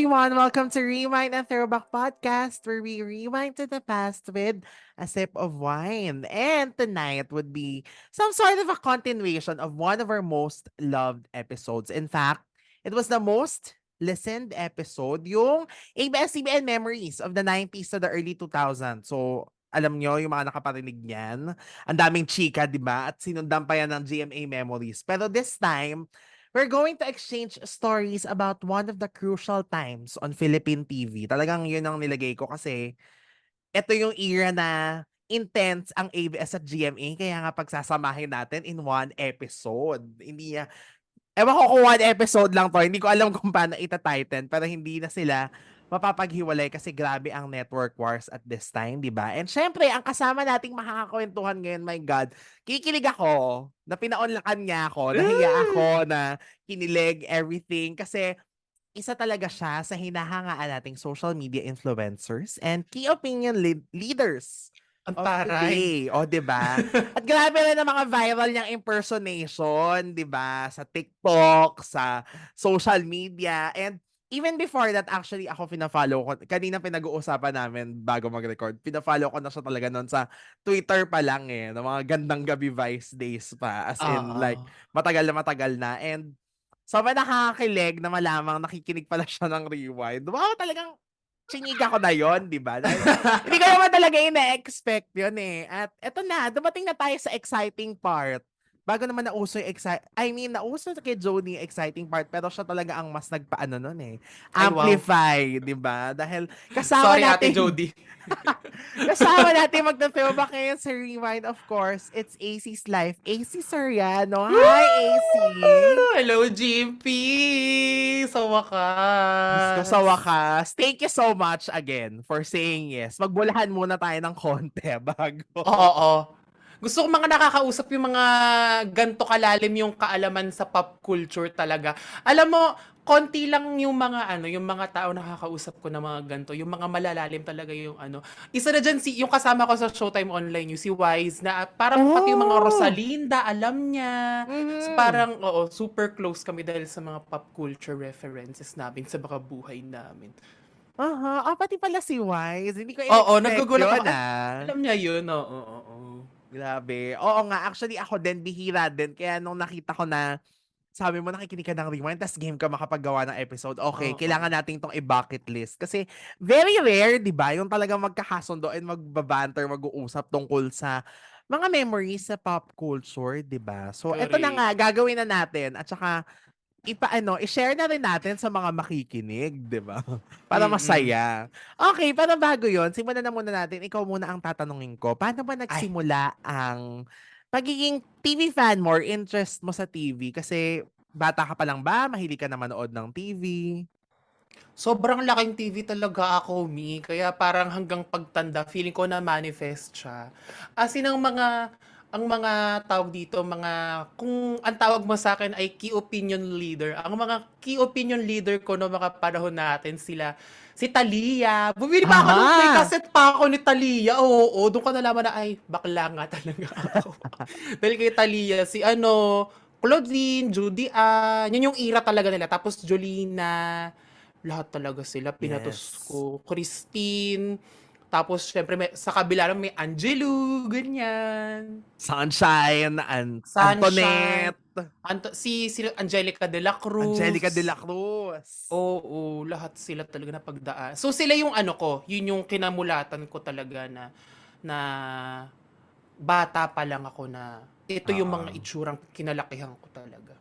everyone. Welcome to Rewind and Throwback Podcast, where we rewind to the past with a sip of wine. And tonight would be some sort of a continuation of one of our most loved episodes. In fact, it was the most listened episode, yung ABS-CBN memories of the 90s to the early 2000s. So, alam nyo, yung mga nakaparinig niyan, ang daming chika, di ba? At sinundan pa yan ng GMA memories. Pero this time, we're going to exchange stories about one of the crucial times on Philippine TV. Talagang yun ang nilagay ko kasi ito yung era na intense ang ABS at GMA. Kaya nga pagsasamahin natin in one episode. Hindi niya, ewan ko kung one episode lang to. Hindi ko alam kung paano ita-tighten. Pero hindi na sila mapapaghiwalay kasi grabe ang network wars at this time, di ba? And syempre, ang kasama nating makakakwentuhan ngayon, my God, kikilig ako na pinaunlakan niya ako, nahiya ako na kinilig everything kasi isa talaga siya sa hinahangaan nating social media influencers and key opinion leaders Ang of taray. today. O, di ba? At grabe rin ang mga viral niyang impersonation, di ba? Sa TikTok, sa social media. And even before that, actually, ako pina-follow ko. Kanina pinag-uusapan namin bago mag-record. Pina-follow ko na siya talaga noon sa Twitter pa lang eh. Ng mga gandang gabi Vice days pa. As in, like, Oo. matagal na. And sobrang nakakakilig na malamang nakikinig pala siya ng Rewind. Wow, talagang chiniga ko na yon, di ba? Dahil hindi ko naman talaga ina-expect yun eh. At eto na, dumating na tayo sa exciting part. Bago naman nauso yung nauso kay Jody yung exciting part, pero siya talaga ang mas nagpaano nun eh. Ay, wow. Amplify, di ba? Dahil kasama Sorry, Ate natin, Jody. kasama natin magta-throwback ngayon sa Rewind, of course. It's AC's Life. AC Soriano. Hi, AC! Hello, GP! Sa Diyos ko, sa wakas. wakas. Thank you so much again for saying yes. Magbulahan muna tayo ng konti bago. Oo. Gusto ko mga nakakausap yung mga ganto kalalim yung kaalaman sa pop culture talaga. Alam mo, konti lang yung mga yung mga tao nakakausap ko na mga ganto, yung mga malalalim talaga yung ano. Isa na dyan yung kasama ko sa Showtime Online, yung si Wise na parang pati yung mga Oh! Rosalinda, alam niya. So Mhm. parang, oo, super close kami dahil sa mga pop culture references namin sa mga buhay namin. Aha. Pati pala si Wise. Hindi ko Oo, in-expect nagugulat yun, ako. Ay, ah. alam niya yun. Oo, oo, oo. Grabe. Oo nga, actually ako din, bihira din. Kaya nung nakita ko na, sabi mo nakikinig ka ng Rewind, tas game ka makapaggawa ng episode, okay, Oo. kailangan nating tong i-bucket list. Kasi very rare, di ba? Yung talagang magkakasundo and magbabanter, mag-uusap tungkol sa mga memories sa pop culture, di ba? So, eto na nga, Correct. gagawin na natin. At saka, i-share na rin natin sa mga makikinig, 'di ba? Para Mm. masaya. Okay, pero bago 'yon, simulan na muna natin. Ikaw muna ang tatanungin ko. Paano ba Ay, nagsimula ang pagiging TV fan mo or interest mo sa TV? Kasi bata ka pa lang ba? Mahilig ka na manood ng TV? sobrang laking TV talaga ako, Mi. Kaya parang hanggang pagtanda, feeling ko na manifest siya. As in, ang mga tawag dito, kung ang tawag mo sa akin ay key opinion leader, ang mga key opinion leader ko no mga panahon natin sila, si Talia. Bumili pa ako nung may Aha! cassette pa ako ni Talia. Oo, doon ko nalaman na, ay, bakla nga talaga ako. Dahil kay Talia, si Claudine, Judy Ann, yun yung era talaga nila. Tapos Jolina, lahat talaga sila, pinatos Yes. ko. Christine, tapos syempre sa kabila naman may Angelo, ganyan. Sunshine, Sunshine, Antoinette, si Angelica de la Angelica de la Cruz. Cruz. Oo, lahat sila talaga na pagdaan. So sila yung ko, yun yung kinamulatan ko talaga na bata pa lang ako na ito yung mga Oo. itsurang kinalakihan ko talaga.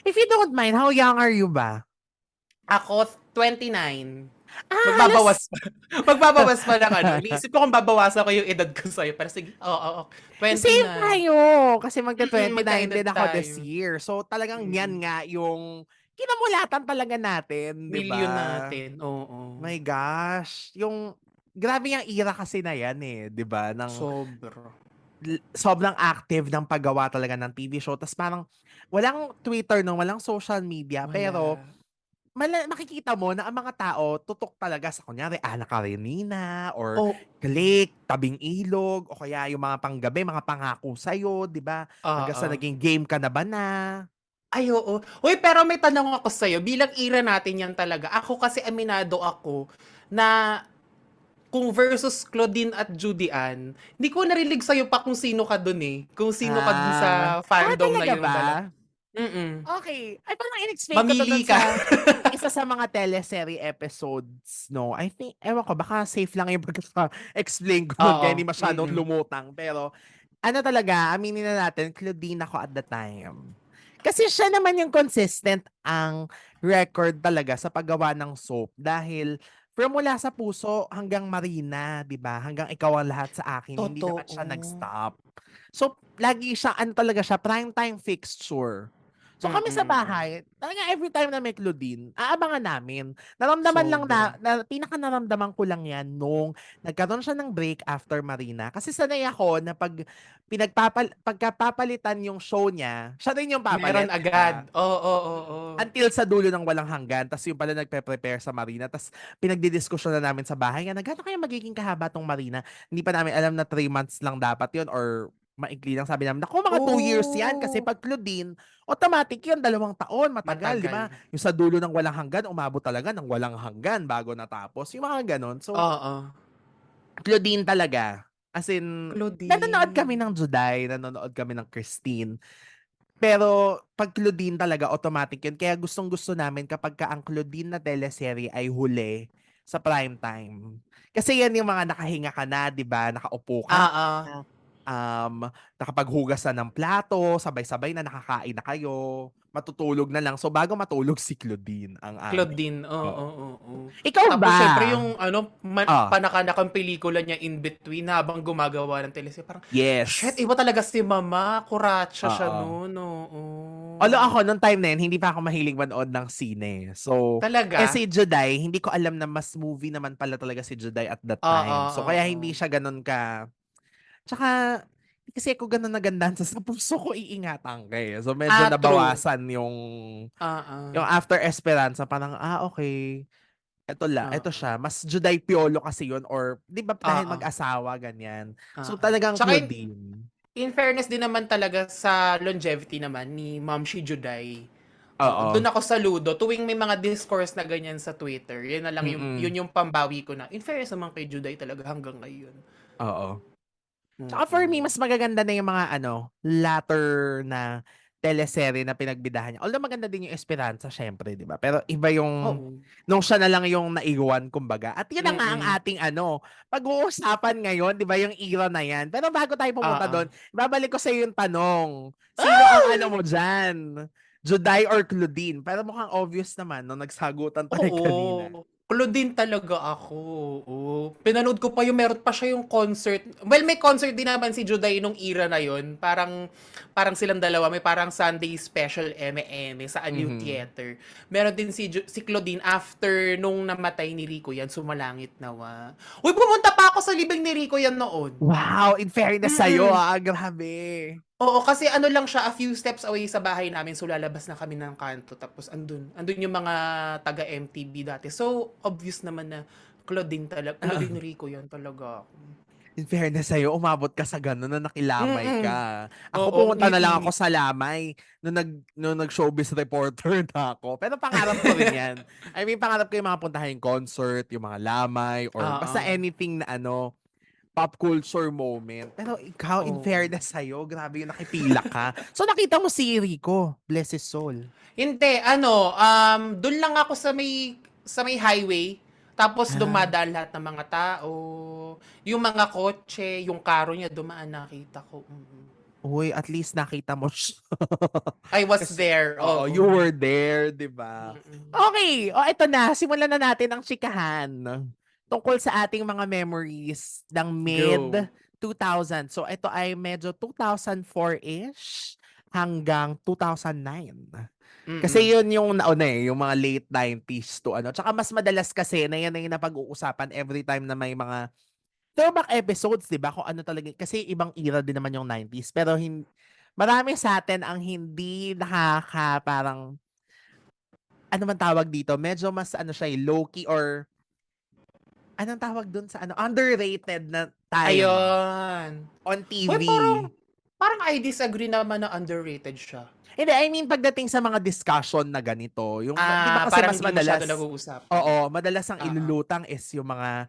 If you don't mind, how young are you ba? Ako, 29. Halos Magbabawas pa. Magbabawas pa ng Iniisip ko kung babawasan ko yung edad ko sa'yo. Pero sige, oo. same 29. tayo. Kasi magta-29 Magkaedad din ako this tayo. year. So talagang yan Mm. nga yung kinamulatan talaga natin, 'di Milyon ba? natin, oo. My gosh, yung grabe yung era kasi na yan eh, 'di ba? Sobra. Sobrang active ng paggawa talaga ng TV show. Tas parang walang Twitter no, walang social media, pero Wala. makikita mo na ang mga tao tutok talaga sa kunyari Ana Karenina or Oh, Click, Tabing Ilog o kaya yung mga panggabi, mga pangako sa'yo, 'di ba? Hanggang sa oo. naging Game Ka Na Ba Na? Ay, oo. Uy, pero may tanong ako sa'yo. Bilang ira natin yan talaga. Ako kasi aminado ako na kung versus Claudine at Judy Ann, hindi ko narinig sa'yo pa kung sino ka dun eh. Kung sino ka dun sa fandom na Talaga yun ba? talaga. Mm. Okay. Ay, parang in-explain ko to Mamili dun ka. sa isa sa mga teleserye episodes, no? I think, ewan ko, baka safe lang yung pagka-explain ko nun Oo. kaya hindi masyadong Mm. lumutang. Pero, ano talaga, aminin na natin, Claudine ako at the time. Kasi siya naman yung consistent ang record talaga sa paggawa ng soap. Dahil, from mula sa puso hanggang Marina, di ba? Hanggang ikaw ang lahat sa akin, hindi naman Totoo. siya nag-stop. So, lagi siya, ano talaga siya, prime time fixture. So kami sa Mm. bahay, talaga every time na may Claudine, aabangan namin. Naramdaman lang Sobra. pinaka naramdaman ko lang yan nung nagkaroon siya ng break after Marina. Kasi sanay ako na pagkapapalitan yung show niya, siya rin yung Meron papalit, di agad. ba? Oo, oo, oo. Until sa dulo ng walang hanggan, tas yung pala nagpe-prepare sa Marina, tas pinagdidiskusyon na namin sa bahay nga, gano'n kaya magiging kahaba tong Marina? Hindi pa namin alam na 3 months lang dapat yun or maikli lang. Sabi namin, naku, mga 2 years yan kasi Oh, pag Claudine, automatic yun, 2 taon, matagal, di matagal. ba? Yung sa dulo ng walang hanggan, umabot talaga ng walang hanggan bago natapos. Yung mga ganon. So, Oo. Claudine talaga. As in, nanonood kami Claudine. ng Juday, nanonood kami ng Christine. Pero 'pag Claudine talaga automatic 'yun. Kaya gustong-gusto namin kapagka ang Claudine na teleserye ay huli sa prime time. Kasi 'yan yung mga nakahinga ka na, 'di ba, nakaupo ka Oo. na, nakapaghugas na ng plato, sabay-sabay na nakakain na kayo, matutulog na lang. So, bago matulog si Claudine ang amin. Claudine, oo, Oo. oo, oo. Ikaw Tapos ba? siyempre yung ano, Ah, panakanakang pelikula niya in between habang gumagawa ng teleserye. Parang, shit, yes. iba talaga si Mama. Kuratsa siya Oo. noon, oo. Although ako nung time na yun, hindi pa ako mahilig manood ng sine. So, si Talaga? Juday, hindi ko alam na mas movie naman pala talaga si Juday at that Oo, time. So, kaya hindi oo. siya ganun ka. Tsaka, hindi kasi ako ganun nagandahan sa puso ko iingatan ka eh. So, medyo True. nabawasan yung Oo, after Esperanza, parang, okay, eto oo, siya. Mas Juday Piolo kasi yun or, di ba dahil oo, mag-asawa, ganyan. So, oo. talagang Tsaka Claudine. in fairness din naman talaga sa longevity naman ni Ma'am Shi Juday. Oo, Oo. doon ako saludo. Tuwing may mga discourse na ganyan sa Twitter, yun na lang Mm-mm. yun yung pambawi ko na. In fairness naman kay Juday talaga hanggang ngayon. Oo. Tsaka for me, Mm. mas magaganda na yung mga latter na teleserye na pinagbidahan niya. Although maganda din yung Esperanza, syempre, di ba? Pero iba yung, Oo. nung siya na lang yung naiwan, kumbaga. At yun na nga ang Mm. ating pag-uusapan ngayon, di ba? Yung era na yan. Pero bago tayo pumunta Oo. doon, babalik ko sa yung tanong. Sino ang Ah! mo dyan? Juday or Claudine? Pero mukhang obvious naman, no? Nagsagutan tayo kanina. Oo. Claudine talaga ako, oo. Pinanood ko pa yung meron pa siya yung concert. Well, may concert din naman si Juday nung era na yon. Parang silang dalawa, may parang Sunday special eme-eme sa Aliw Mhm. Theater. Meron din si Claudine after nung namatay ni Rico yan, sumalangit nawa. Uy, pumunta pa ako sa libing ni Rico yan noon. Wow, in fairness sa'yo, Mm. grabe. Oo, kasi ano lang siya, a few steps away sa bahay namin. So, lalabas na kami ng kanto. Tapos, andun yung mga taga-MTV dati. So, obvious naman na Claudine Rico yan talaga. In fairness sa'yo, umabot ka sa gano'n na nakilamay Mm. ka. Ako Oo, ang pumunta na lang ako init-init. sa Lamay nung nag-showbiz reporter na ako. Pero pangarap ko rin 'yan. I mean, pangarap ko yung mga puntahan yung concert, yung mga Lamay, or basta Oo. anything na pop culture moment. Pero ikaw, in Oo. fairness sa'yo, grabe yung nakipila ka. So nakita mo si Rico, bless his soul. Hindi, dun lang ako sa may highway. Tapos Ah, dumadaan lahat ng mga tao. Yung mga kotse, yung karo niya dumaan nakita ko. Mm. uy, at least nakita mo siya. I was Kasi, there, oo, you oo. were there, di ba? Mm. Okay, o eto na, simulan na natin ang chikahan tungkol sa ating mga memories ng mid Go. 2000. So ito ay medyo 2004-ish hanggang 2009. Kasi Mm. yun yung nauna yung mga late 90s to ano. Tsaka mas madalas kasi na yan na yung napag-uusapan every time na may mga throwback episodes, 'di ba? Kung ano talaga kasi ibang era din naman yung 90s pero marami sa atin ang hindi parang ano man tawag dito, medyo mas siya low-key or anong tawag dun sa underrated na time Ayun. on Uy, TV. parang I disagree naman na underrated siya. Hindi, I mean pagdating sa mga discussion na ganito, yung 'di ba kasi Parang mas hindi masyado madalas nag-uusapan. oo, madalas ang Oo. ilulutang is yung mga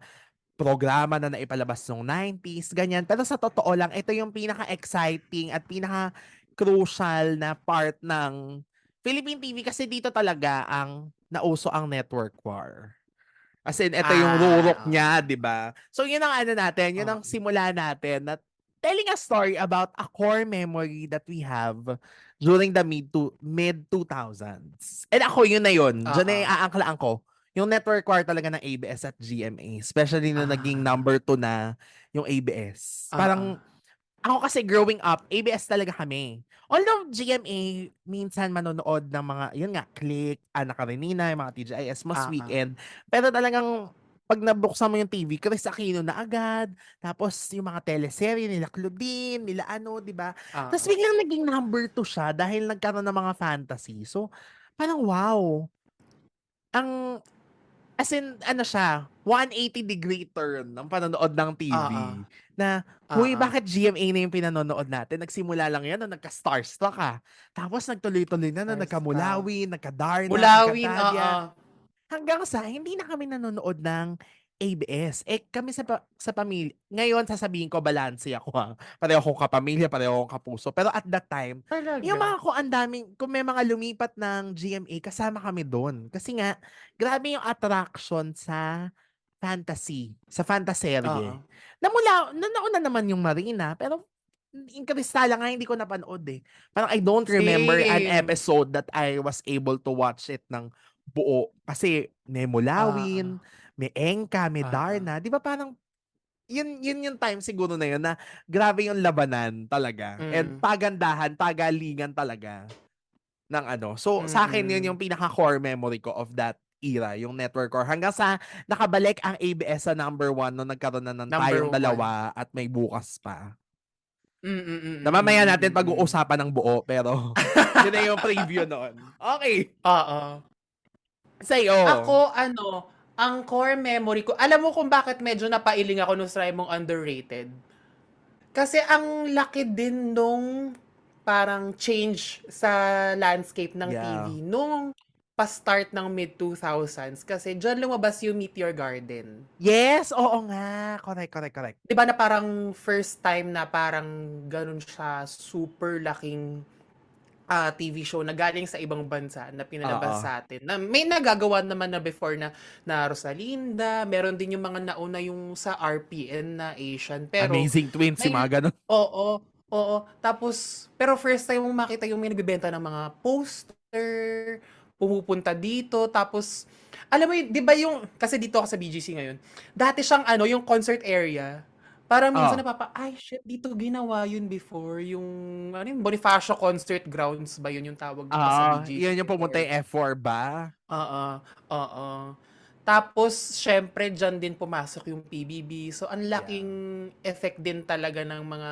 programa na naipalabas nung 90s, ganyan. Pero sa totoo lang, ito yung pinaka-exciting at pinaka-crucial na part ng Philippine TV kasi dito talaga ang nauso ang network war. As in, ito yung rurok niya, Oo. di ba? So, yun ang ano natin, yun ang Oo. simula natin na telling a story about a core memory that we have during the mid-2000s. And ako, yun na yun. Diyan Oo. na aangklaan ko. Yung network war talaga ng ABS at GMA. Especially na naging Ah. number 2 na yung ABS. Oo. Parang ako kasi growing up, ABS talaga kami. Although GMA, minsan manonood ng mga, yun nga, Click, Ana Karenina, yung mga TGIS, Most Oo. Weekend. Pero talagang, pag nabuksan mo yung TV, Chris Aquino na agad. Tapos yung mga teleserye nila Claudine, nila ano, di ba? Tapos Oo. biglang naging number 2 siya dahil nagkaroon ng mga fantasy. So, parang wow. Ang As in, ano siya, 180-degree turn ng panonood ng TV. Oo. Na, huy, Oo. bakit GMA na yung pinanonood natin? Nagsimula lang yan nung nagka-Starstruck ka. Tapos nagtuloy-tuloy na na Starstruck. nagka-Mulawin, nagka-Darna, Mulawin, oo. nagka-Tadya. Hanggang sa hindi na kami nanonood ng ABS. Eh kami sa pamilya, ngayon sasabihin ko balanse ako ha. Pareho akong kapamilya, pareho akong kapuso. Pero at that time, yung Talaga? mga ko ang daming, kung may mga lumipat ng GMA, kasama kami doon. Kasi nga, grabe yung attraction sa fantasy, sa Oo. fantaserye. Nauna naman yung Marina, pero yung Kristala nga hindi ko napanood eh. Parang I don't remember an Same. episode that I was able to watch it ng buo. Kasi may Oo. Mulawin, may Enka, may Oo. Darna. Di ba parang yun yung time siguro na yun na grabe yung labanan talaga. And Mm. pagandahan, pagalingan talaga ng ano. So sa akin yun Mm. yung pinaka-core memory ko of that era, yung network core. Hanggang sa nakabalik ang ABS sa number 1 nung nagkaroon na ng Number Tayong one. Dalawa at May Bukas Pa. Mm, mm, Na mm, mamaya mm, natin mm, mm. pag-uusapan ng buo, pero yun na yung preview noon. Okay, Oo. sa'yo. Ako, ano, ang core memory ko, alam mo kung bakit medyo napailing ako nung sinabi mong underrated? Kasi ang laki din nung parang change sa landscape ng Yeah. TV nung pa-start ng mid-2000s kasi diyan lumabas yung Meteor Garden. Yes, oo nga. Correct, correct, correct. 'Di ba na parang first time na parang ganun siya super laking TV show na galing sa ibang bansa na pinalabas Oo. sa atin. Na may nagagawa naman na before na Rosalinda, meron din yung mga nauna yung sa RPN na Asian. Pero Amazing Twins, yung may mga ganun. oo, oo. Tapos pero first time mong makita yung may nagbebenta ng mga poster, pumupunta dito, tapos alam mo yun, 'di ba yung kasi dito ako sa BGC ngayon. Dati siyang ano, yung concert area. Parang minsan Oh. ay shit, dito ginawa yun before, yung ano yun, Bonifacio Concert Grounds ba yun yung tawag dito sa Oo, BGC yun yung pumunta before? yung F4 ba? Oo, oo. Tapos siyempre diyan din pumasok yung PBB. So ang Yeah. laking effect din talaga ng mga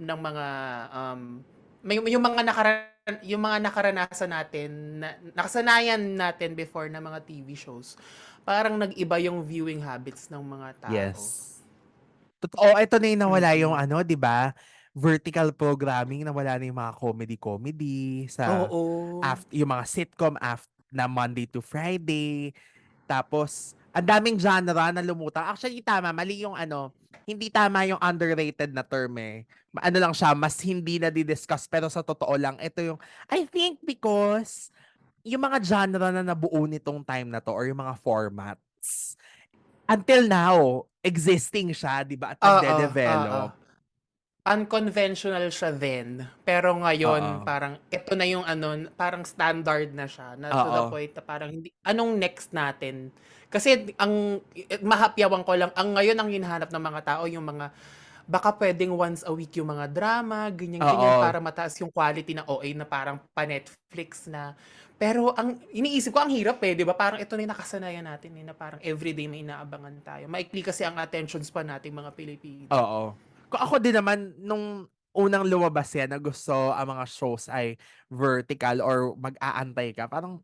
yung mga yung mga nakaranasan natin na nakasanayan natin before na mga TV shows. Parang nag-iba yung viewing habits ng mga tao. Yes. Totoo, ito na yung nawala yung Mm. ano, 'di ba? Vertical programming, nawala na yung mga comedy-comedy sa Oo. yung mga sitcom na Monday to Friday. Tapos, ang daming genre na lumutang. Actually, tama, mali yung ano, hindi tama yung underrated na term eh. Ano lang siya, mas hindi na di-discuss. Pero sa totoo lang, ito yung, I think because yung mga genre na nabuo nitong time na to or yung mga formats, until now, existing siya, di ba? At Oo, oo. nagde-develop. Unconventional siya then, pero ngayon Oo. parang ito na yung ano, parang standard na siya, na to the Oo. point na parang hindi anong next natin? Kasi ang mahapyawan ko lang, ang ngayon ang hinahanap ng mga tao yung mga baka puwedeng once a week yung mga drama, ganyan-ganyan Oo. para mataas yung quality ng OA na parang pa-Netflix na. Pero ang iniisip ko ang hirap, eh, 'di ba? Parang ito na yung nakasanayan natin, eh, na parang everyday may inaabangan tayo. Maikli kasi ang attention span nating mga Pilipino. Oo. Kung ako din naman, nung unang lumabas yan na gusto ang mga shows ay vertical or mag-aantay ka, parang,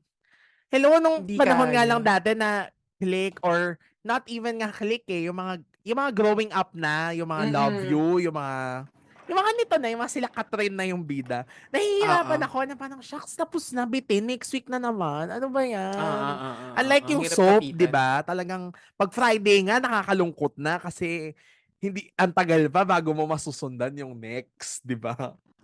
hello, nung Hindi panahon nga kaya. lang dati na Click or not even nga Click eh, yung mga growing up na, yung mga Love Mm. You, yung mga Yung mga nito na, yung mga sila Catherine na yung bida. Oo. Nahihirapan ako na parang, shucks, tapos na, bitin. Next week na naman. Ano ba Oo, yan? oo, oo. Unlike Ang yung hirap soap, di lapitan. ba? Talagang, pag Friday nga, nakakalungkot na kasi hindi, ang tagal pa bago mo masusundan yung next, di ba?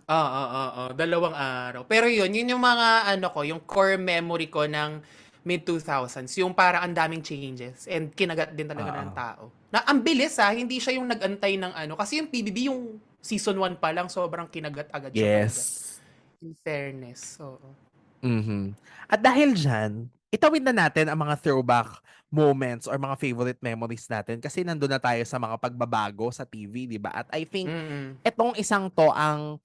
Oo, oo, 2 araw. Pero yun yung mga ano ko, yung core memory ko ng mid-2000s, yung parang ang daming changes and kinagat din talaga ng Oo. tao. Na ang bilis hindi siya yung nag-antay ng ano, kasi yung PBB yung season 1 pa lang, sobrang kinagat agad siya talaga. Yes. In fairness, oo. Mhm. At dahil diyan, itawid na natin ang mga throwback moments or mga favorite memories natin kasi nandun na tayo sa mga pagbabago sa TV, 'di ba? At I think Mm. etong isang 'to ang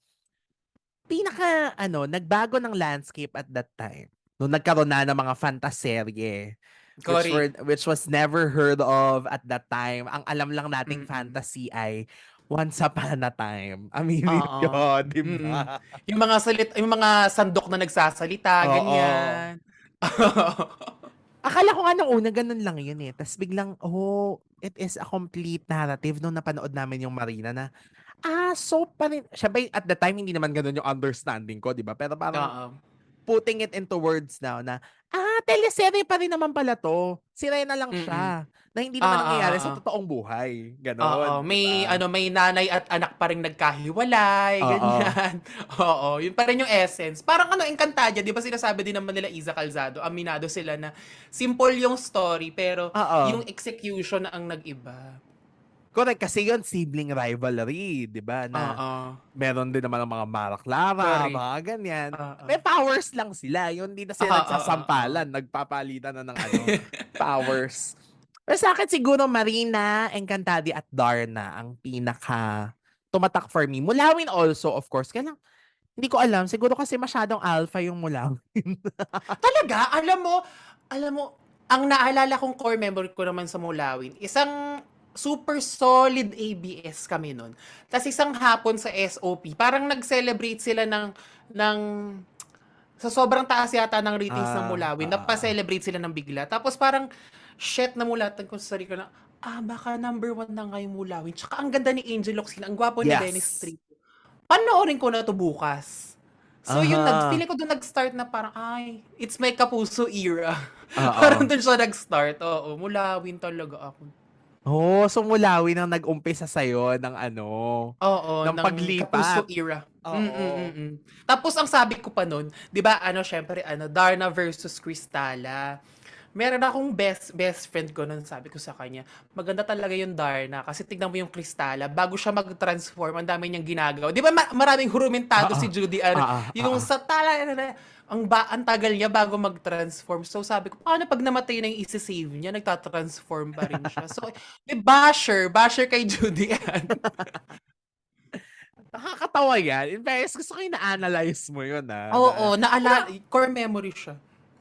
pinaka-ano, nagbago ng landscape at that time. Nung nagkaroon na ng mga fantaserye, Correct. which was never heard of at that time. Ang alam lang nating Mm. fantasy ay Once Upon a Time. Aminin Oo. niyo, 'di Mm. ba? Yung mga sandok na nagsasalita, Oo. ganyan. Akala ko nga nung una ganun lang yun, eh, tas biglang, oh, it is a complete narrative nung napanood namin yung Marina na, soap pa rin siyempre at the time hindi naman ganun yung understanding ko, 'di ba? Pero parang Oo. putting it into words now na, teleserye pa rin naman pala 'to. Sirena lang Mm. siya, na hindi naman Oo, nangyayari sa oo. totoong buhay, Oo, gano'n, 'di may ba? ano, may nanay at anak pa ring nagkahiwalay, Oo. ganyan. Oo, yun pa rin yung essence. Parang ano, Encantadia, 'di ba sinasabi din naman nila Iza Calzado, aminado sila na simple yung story pero yung Oo. execution na ang nag-iba. Correct, kasi yun sibling rivalry, 'di ba, na Oo, meron din naman ang mga Mara Clara, correct. mga ganyan. Oo. May powers lang sila, yun hindi na sila Oo, oo. nagsasampalan, nagpapalitan na ng ano, powers. Pero sa'kin siguro Marina, Encantadia at Darna ang pinaka tumatak for me. Mulawin also, of course, kaya lang hindi ko alam, siguro kasi masyadong alpha yung Mulawin. Talaga, alam mo, ang naalala kong core memory ko naman sa Mulawin, isang super solid ABS kami nun. Tapos isang hapon sa SOP, parang nag-celebrate sila ng sa sobrang taas yata ng ratings ng Mulawin, Oo. napa-celebrate sila ng bigla. Tapos parang, shit, namulatan ko sa sarili ko na, baka number 1 na nga yung Mulawin. Tsaka ang ganda ni Angel Locsin, ang gwapo ni Dennis Yes. Trip. Panoorin ko na to bukas. So yun, Aha. feeling ko doon nag-start na parang, ay, it's my Kapuso era. Parang Oo. doon siya nag-start. Oo, mulawin talaga ako. Oh, so Mulawin ang nag-umpisa sa'yo ng ano, Oo, ng ng Kapuso paglipat. era. Oo. Tapos ang sabi ko pa nun, 'di ba ano, syempre ano, Darna versus Cristala. Meron akong best friend ko nun, sabi ko sa kanya, maganda talaga yung Darna kasi tignan mo yung Cristala, bago siya mag-transform, ang dami niyang ginagawa. 'Di ba maraming hurumentado Oo. si Judy ano, Oo, yung oo. sa ang tagal niya bago mag-transform. So sabi ko, paano pag namatay na yung isi-save niya, nagta-transform pa rin siya. So, basher kay Judy Ann. Nakakatawa yan. In fairness, gusto ko yung na-analyze mo yun, na Oo, pero core memory siya.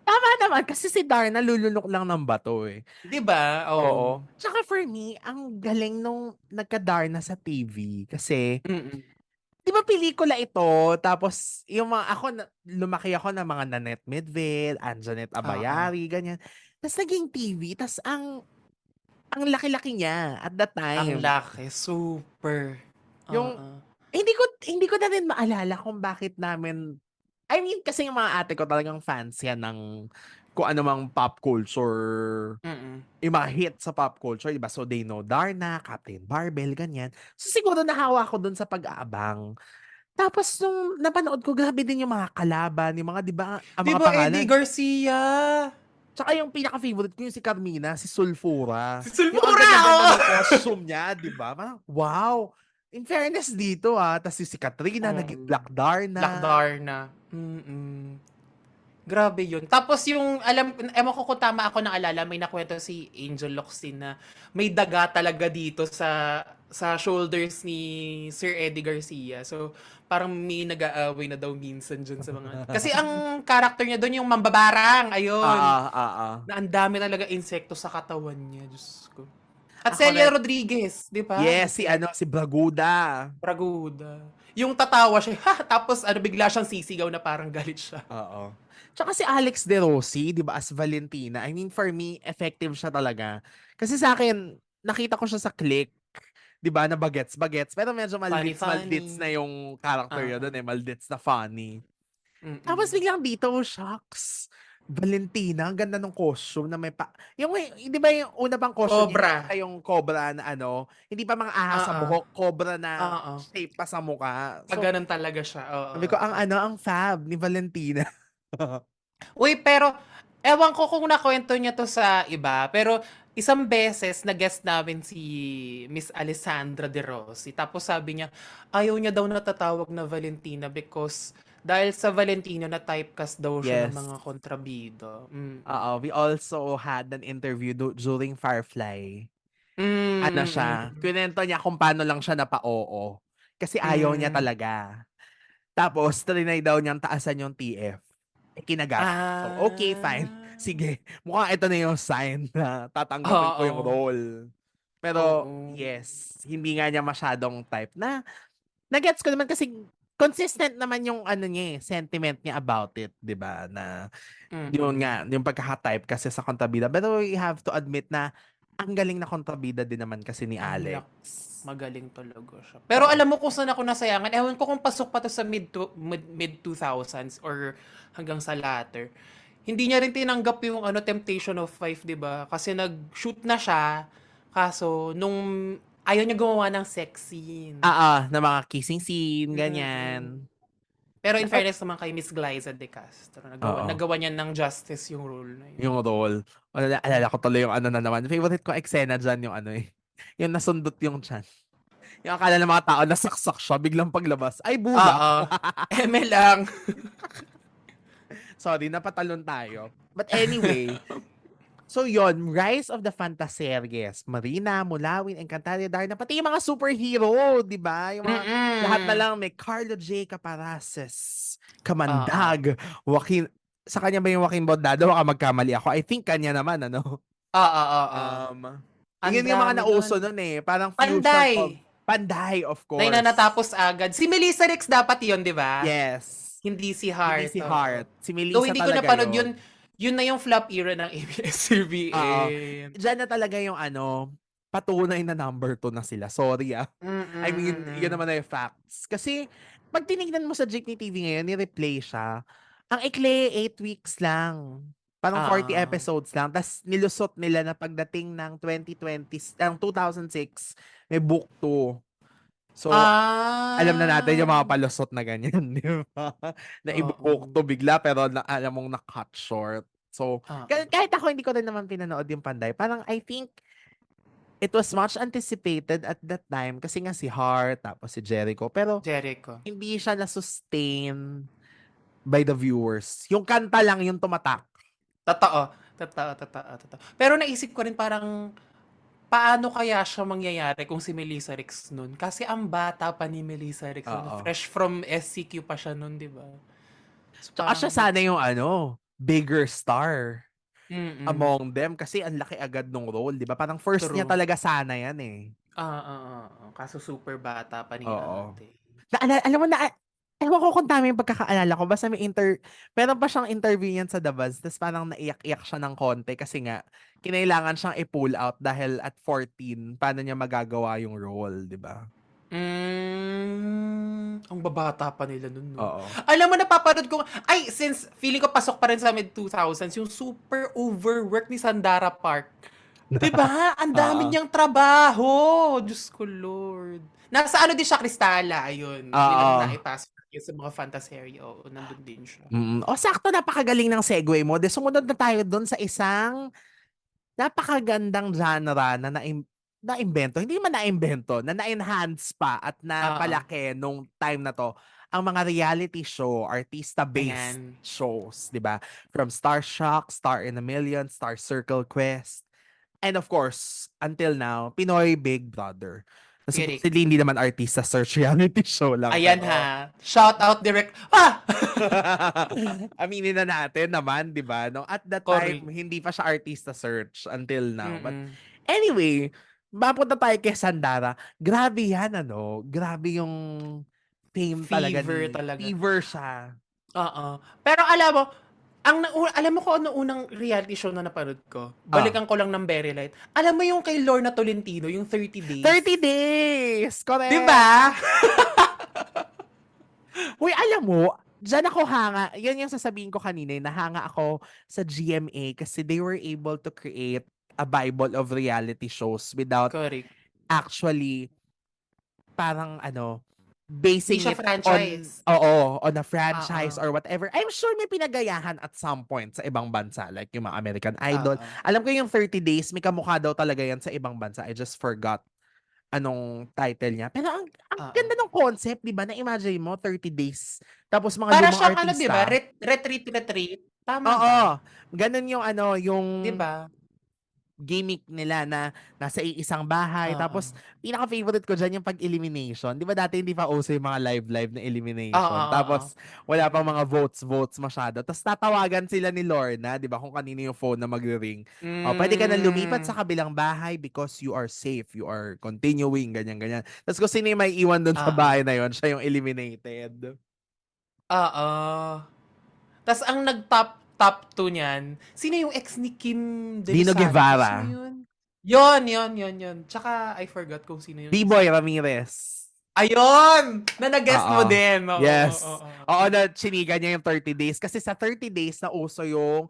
tama naman kasi si Darna lulunok lang ng bato, eh. 'Di ba? Oo. Oo. Tsaka for me, ang galing nung nagka-Darna sa TV kasi Mm. 'di ba pelikula ito, tapos yung mga ako na lumaki ako ng mga Nanette Medved, Anjanette Oo. Abayari, ganyan. Tas naging TV, tas ang laki-laki niya at that Ang time. laki, super. Yung Oo. hindi ko na rin maalala kung bakit namin I mean kasi yung mga ate ko talagang fans yan ng kung ano mang pop culture, Mm. yung mga hit sa pop culture, 'di ba? So they know Darna, Captain Barbell, ganyan. So siguro nahawa ako dun sa pag-aabang. Tapos nung napanood ko grabe din yung mga kalaban, yung mga 'di ba ang 'Di mga ba Eddie pangalan. Garcia? Tsaka yung pinaka-favorite ko yung si Carmina, si Sulfura. Si Yung ang Sulfura, ganda-ganda oo. ng costume niya, 'di ba? Parang, wow! In fairness dito, tas yung si Katrina naging Oo. Black Darna. Black na. Mm. Grabe yun. Tapos yung, ewan ko kung tama ako naalala, may nakwento si Angel Locsin na may daga talaga dito sa shoulders ni Sir Eddie Garcia. So, parang may nag-aaway na daw minsan dyan sa mga. Kasi ang character niya doon yung mambabarang. Ayun. Oo, oo. Na ang dami talaga insekto sa katawan niya. Diyos ko. At Ako Celia na Rodriguez, di ba? Yung yes, si ano, si Braguda. Braguda. Yung tatawa siya, ha! Tapos ano, bigla siyang sisigaw na parang galit siya. Oo. Tsaka si Alex De Rossi, 'di ba, as Valentina. I mean, for me, effective siya talaga. Kasi sa akin nakita ko siya sa Click. 'di ba, na bagets-bagets, pero medyo Funny, maldits na funny. yung character yun Oo. dun, maldits na funny. Tapos Mm. biglang dito, shocks, Valentina, ang ganda ng costume na may 'di ba yung una bang costume niya, Cobra. hindi pa yung cobra na ano, hindi pa mga ahas sa Oo. buhok, cobra na Oo. shape pa sa mukha. So, Gano'n talaga siya, oo. sabi ko, ang fab ni Valentina. Uy, pero ewan ko kung nakwento niya 'to sa iba, pero isang beses na-guest namin si Miss Alessandra De Rossi, tapos sabi niya, ayaw niya daw natatawag na Valentina because dahil sa Valentino na typecast daw siya ng Yes. mga kontrabida. We also had an interview during Firefly. Ano siya, Mm. kinuwento niya kung paano lang siya napa-oo, kasi ayaw niya Hmm. talaga. Tapos triny daw niyang taasan yung TF, kinagat. So, okay, fine. Ah. Sige, mukhang ito na yung sign na tatanggapin ko yung Oo. role. Pero Oo. yes, hindi nga niya masyadong type na na-gets ko naman kasi consistent naman yung ano niya, sentiment niya about it, 'di ba? Na yun Mm. nga, yung pagkaka-type kasi sa kontrabida. Pero we have to admit na ang galing na kontrabida din naman kasi ni Ang Alex. lak Magaling talaga siya. Pero Oo. alam mo kung saan ako nasayangan? Ewan ko kung pasok pa to sa mid 2000s or hanggang sa latter. Hindi niya rin tinanggap yung Temptation of Five, 'di ba? Kasi nag-shoot na siya. Kaso nung ayaw niya gumawa ng sex scene. Na mga kissing scene, Mm. ganyan. Pero in Dapat fairness naman kay Miss Glyza De Castro, oo, nagawa niya ng justice yung role na yun. yung role. Alala ko tuloy yung ano na naman. Favorite ko eksena dyan yung ano eh. Yung nasundot yung tiyan. Yung akala ng mga tao nasaksak siya, biglang paglabas, ay buga. Oo. Eme lang. Sorry, napatalon tayo. But anyway, so yon, Rise of the Fantaseries, Marina, Mulawin, Encantadia, Darna, pati yung mga superhero, di ba? Yung mga, lahat na Mm. lang, may Carlo J. Caparaces, Oo. Kamandag, Joaquin, sa kanya ba yung Joaquin Bondado? Baka magkamali ako. I think kanya naman, ano? Oo, oo. Um, Ang yun yung mga dami nun. nauso nun eh. Parang fusion of Panday. Panday, of Na course. natapos agad. Si Melissa Rix dapat yon, di ba? Yes. Hindi si Hindi Heart. si Oo. Heart. Si Though Melissa hindi ko talaga napanood yun. yon. Yun na yung flop era ng Oo. ABS-CBN. Diyan na talaga yung patunay na number 2 na sila. Sorry ah. I mean, yun Mm. naman na yung facts. Kasi, pag tinignan mo sa Jeepney TV ngayon, ni-replay siya. Ang ikli, 8 weeks lang. Parang 40 Ah. episodes lang. Tapos, nilusot nila na pagdating ng 2020, ng 2006, may book 2. So, alam na natin yung Ah. mga palusot na ganyan, di ba? Na Oo. ibubook to bigla, pero alam mong na-cut short. So, Oo. kahit ako hindi ko rin naman pinanood yung Panday. Parang I think it was much anticipated at that time kasi nga si Hart, tapos si Jericho. Pero Jericho. hindi siya na-sustain by the viewers. Yung kanta lang yung tumatak. Totoo. Totoo, totoo, totoo. Pero naisip ko rin parang paano kaya siya mangyayari kung si Melissa Rix nun? Kasi ang bata pa ni Melissa Rix nun. Oo. Fresh from SCQ pa siya nun, di ba? So, Tsaka siya parang sana yung bigger star mm. among them kasi ang laki agad nung role, di ba? Parang first niya True. talaga sana yan eh. Kaso super bata pa ni Oo. ate. Alam mo na, ewan ko kung tama yung pagkakaalala ko. Basta meron pa siyang interview yan sa The Buzz. Tapos parang naiyak-iyak siya ng konti kasi nga, kinailangan siyang i-pull out dahil at 14, paano niya magagawa yung role, di ba? Ang babata pa nila nun, no? Oo. Alam mo, napapanood ko, ay, since feeling ko pasok pa rin sa mid-2000s, yung super overwork ni Sandara Park. Diba? Ang dami Oo. niyang trabaho. Diyos ko, Lord. Nasa ano din siya, Kristala, ayun. Hindi lang Oo. naipasok yun sa mga fantasy. Oo, nandun din siya. Sakto, napakagaling ng segue mo. De, sumunod na tayo dun sa isang napakagandang genre na naimbento. Hindi man naimbento, na na-enhance pa at Oo. napalaki nung time na to ang mga reality show, artista-based Ayan. shows, 'di ba? From Star Shock, Star in a Million, Star Circle Quest, and of course, until now, Pinoy Big Brother. Na Correct. supposedly hindi naman artista search reality show lang Ayan pero ha. Shout out direct. Ah! aminin na natin naman, 'di ba? No, at that time Correct. hindi pa siya artista search until now. But Mm-mm. anyway, mapunta tayo kay Sandara. Grabe yan, Grabe yung fame talaga Fever talaga. Fever siya. Oo. Pero alam mo, Alam mo ko ano unang reality show na napanood ko? Ah, Balikan ko lang ng Very Light. Alam mo yung kay Lorna Tolentino, yung 30 Days? 30 days! 'Di Correct! ba? Uy, alam mo, diyan ako hanga. Yan yung sasabihin ko kanina, nahanga ako sa GMA kasi they were able to create a bible of reality shows without Correct. actually parang Hindi basing siya it on, franchise. on a franchise Oo. or whatever. I'm sure may pinagayahan at some point sa ibang bansa, like yung mga American Idol. Oo. Alam ko yung 30 Days, may kamukha daw talaga yan sa ibang bansa. I just forgot anong title niya. Pero ang Oo. ganda ng concept, di ba? Na-imagine mo, 30 days. Tapos mga Para lumang siyang ano 'di ba, artista. retreat. Tama ba? Oo, ganun yung 'Di yung ba? gimmick nila na nasa iisang bahay. Oo. Tapos, pinaka-favorite ko dyan yung pag-elimination. Di ba dati hindi pa uso yung mga live-live na Oo, elimination? oo. Tapos, wala pang mga votes masyado. Tapos, tatawagan sila ni Lorna, di ba, kung kanino yung phone na magre-ring. O, pwede ka na lumipat sa Hmm. kabilang bahay because you are safe. You are continuing, ganyan. Tapos, kung sino yung may iwan dun sa Oo. bahay na yon, siya yung eliminated. Oo. Tas ang top 2 niyan, sino yung ex ni Kim De Los Dino Santos? Sino Guevara. yun? Yun. Tsaka I forgot kung sino yung B-Boy isa. Ramirez. Ayun! Na nag-guest mo Oo. din. Oo. Yes. Oo, na chiniga niya yung 30 days. Kasi sa 30 days na uso yung,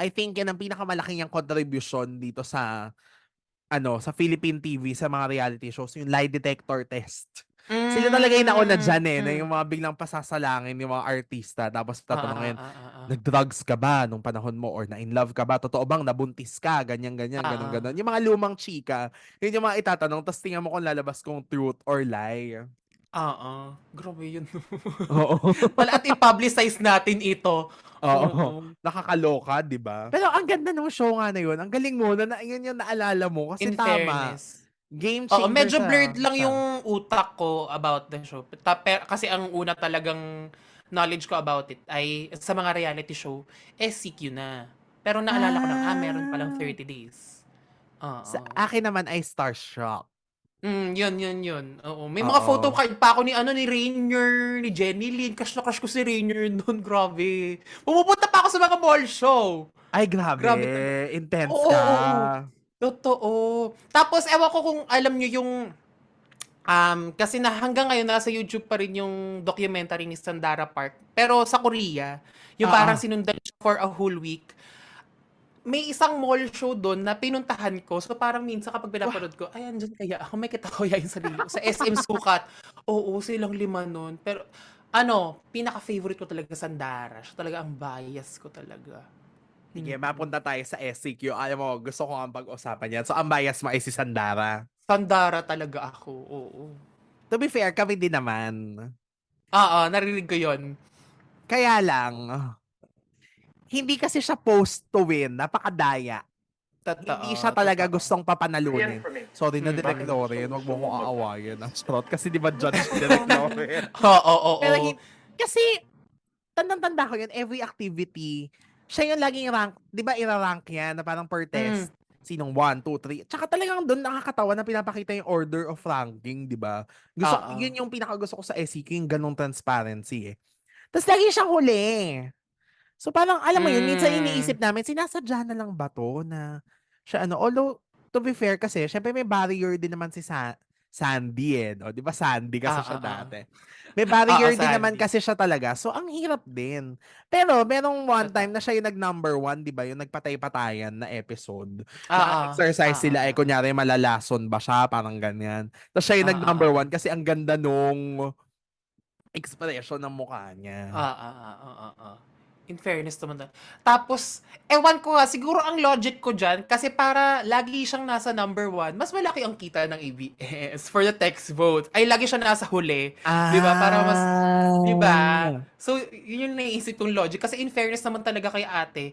I think yan ang pinakamalaking yung contribution dito sa Philippine TV, sa mga reality shows, yung lie detector test. Sila talaga yung nauna Hmm. dyan na yung mga biglang pasasalangin yung mga artista, tapos tatanungin, Oo. nag-drugs ka ba nung panahon mo or na-in love ka ba? Totoo bang nabuntis ka? Ganyan, Oo. ganon. Yung mga lumang chika, yun yung mga itatanong, tapos tingnan mo kung lalabas kung truth or lie. Oo. Grabe yun. Oo. At i-publicize natin ito. Oo. Oo. Nakakaloka, 'di ba? Pero ang ganda nung show nga na yun. Ang galing mo na yun yung naalala mo kasi In tama. fairness. Game Oo, changer medyo blurred lang siya. yung utak ko about the show. Kasi ang una talagang knowledge ko about it ay sa mga reality show, SCQ na. Pero naalala ko lang, meron palang Ah. 30 days. Sa Oo. akin naman ay Starstruck. Yun. Oo. May mga photo Oo. card pa ako ni Rainier, ni Jenny Lynn. Crush na crush ko si Rainier noon. Grabe. Pumupunta pa ako sa mga mall show. Ay, grabe. Grabe talaga. Intense Oo, ka. oo. Totoo. Tapos, ewan ko kung alam nyo yung kasi na hanggang ngayon nasa YouTube pa rin yung documentary ni Sandara Park. Pero sa Korea, yung Oo. parang sinundan siya for a whole week. May isang mall show doon na pinuntahan ko. So parang minsan kapag Wow. pinapanood ko, ay andyan kaya ako, may kita ko yung sarili ko. Sa SM Sukat, oo, silang lima nun. Pero pinaka-favorite ko talaga Sandara. Siya talaga ang bias ko talaga. Sige, Mm. mapunta tayo sa SCQ. Alam mo, gusto ko ang pag-usapan yan. So, ang bias mo ay si Sandara. Sandara talaga ako, oo. To be fair, kami din naman. Oo, narinig ko yon. Kaya lang, hindi kasi siya post to win. Napakadaya. Hindi siya talaga Totoo. gustong papanalunin. Sorry na, Direk Mm. Loren. Wag mo kong aawayin. Ang charot. Kasi di ba judge si Direk Loren? Oo. Pero kasi, tandang-tanda ko yun, every activity, siya yung laging rank, di ba ira-rank yan na parang per Mm. test? Sinong 1, 2, 3. Tsaka talagang doon nakakatawa na pinapakita yung order of ranking, di ba? Oo. Yun yung pinakagusto ko sa SEQ, yung ganong transparency eh. Tapos lagi siyang huli. So parang alam mo yun, minsan Mm. iniisip namin, sinasadya na lang ba to na siya although to be fair kasi, syempre may barrier din naman si Sandy eh, no? 'Di ba Sandy kasi siya Oo. dati. May Oo, barrier din naman Sandy. kasi siya talaga. So ang hirap din. Pero merong one time na Totoo. siya yung nag-number one, 'di ba? Yung nagpatay-patayan na episode. Oo. Naka-exercise sila eh kunyari malalason ba siya, parang ganyan. Tapos siya yung nag-number Oo. one kasi ang ganda nung expression ng mukha niya. Oo. In fairness naman. Tapos, ewan ko siguro ang logic ko dyan, kasi para lagi siyang nasa number 1, mas malaki ang kita ng ABS for the text vote. Ay, lagi siya nasa huli. 'Di ba? Para mas, 'di ba? Ah. So, yun yung naisip kong logic. Kasi in fairness naman talaga kay ate,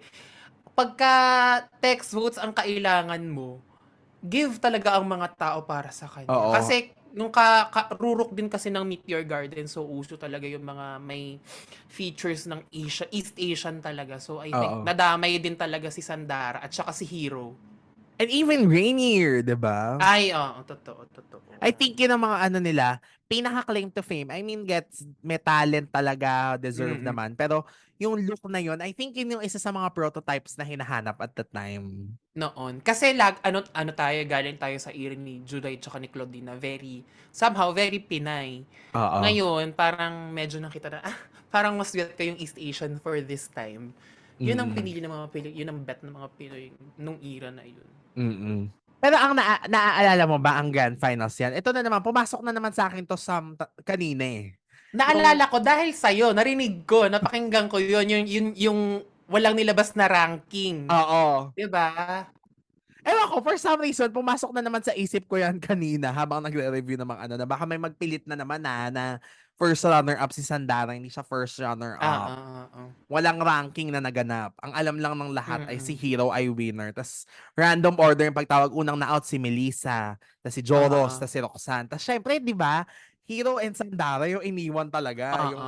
pagka text votes ang kailangan mo, give talaga ang mga tao para sa kanya. Oo. Kasi nung rurok din kasi ng Meteor Garden, so uso talaga yung mga may features ng East Asian talaga. So I think Oo. nadamay din talaga si Sandara at saka si Hero. And even Rainier, di ba? Ay, oo, totoo, totoo. I think yun ang mga ano nila, pinaka-claim to fame. I mean, gets, may talent talaga, deserve Mm. naman. Pero yung look na yun, I think yun yung isa sa mga prototypes na hinahanap at the time. Noon. Kasi ano tayo, galing tayo sa era ni Juday tsaka ni Claudine na somehow, very Pinay. Oo. Ngayon, parang medyo nakita na, parang mas bet ko yung East Asian for this time. Yun ang Mm-mm. pinili ng mga Pinoy, yun ang bet ng mga Pinoy nung era na yun. Mm. Pero ang naaalala mo ba ang grand finals yan? Ito na naman, pumasok na naman sa akin to kanina eh. Yung, Naalala ko dahil sa'yo, narinig ko, napakinggan ko yun, yung walang nilabas na ranking. oo. 'Di ba? Ewan ko, for some reason, pumasok na naman sa isip ko yan kanina habang nagre-review ng mga ano na baka may magpilit na naman na first runner-up si Sandara, hindi siya first runner-up. Oo. Walang ranking na naganap. Ang alam lang ng lahat ay si Mm. Hero ay winner. Tapos random order yung pagtawag. Unang na-out si Melissa, tapos si Joros, Oo. tapos si Roxanne. Tapos syempre, di ba, Hero and Sandara yung iniwan talaga. Oo, Yung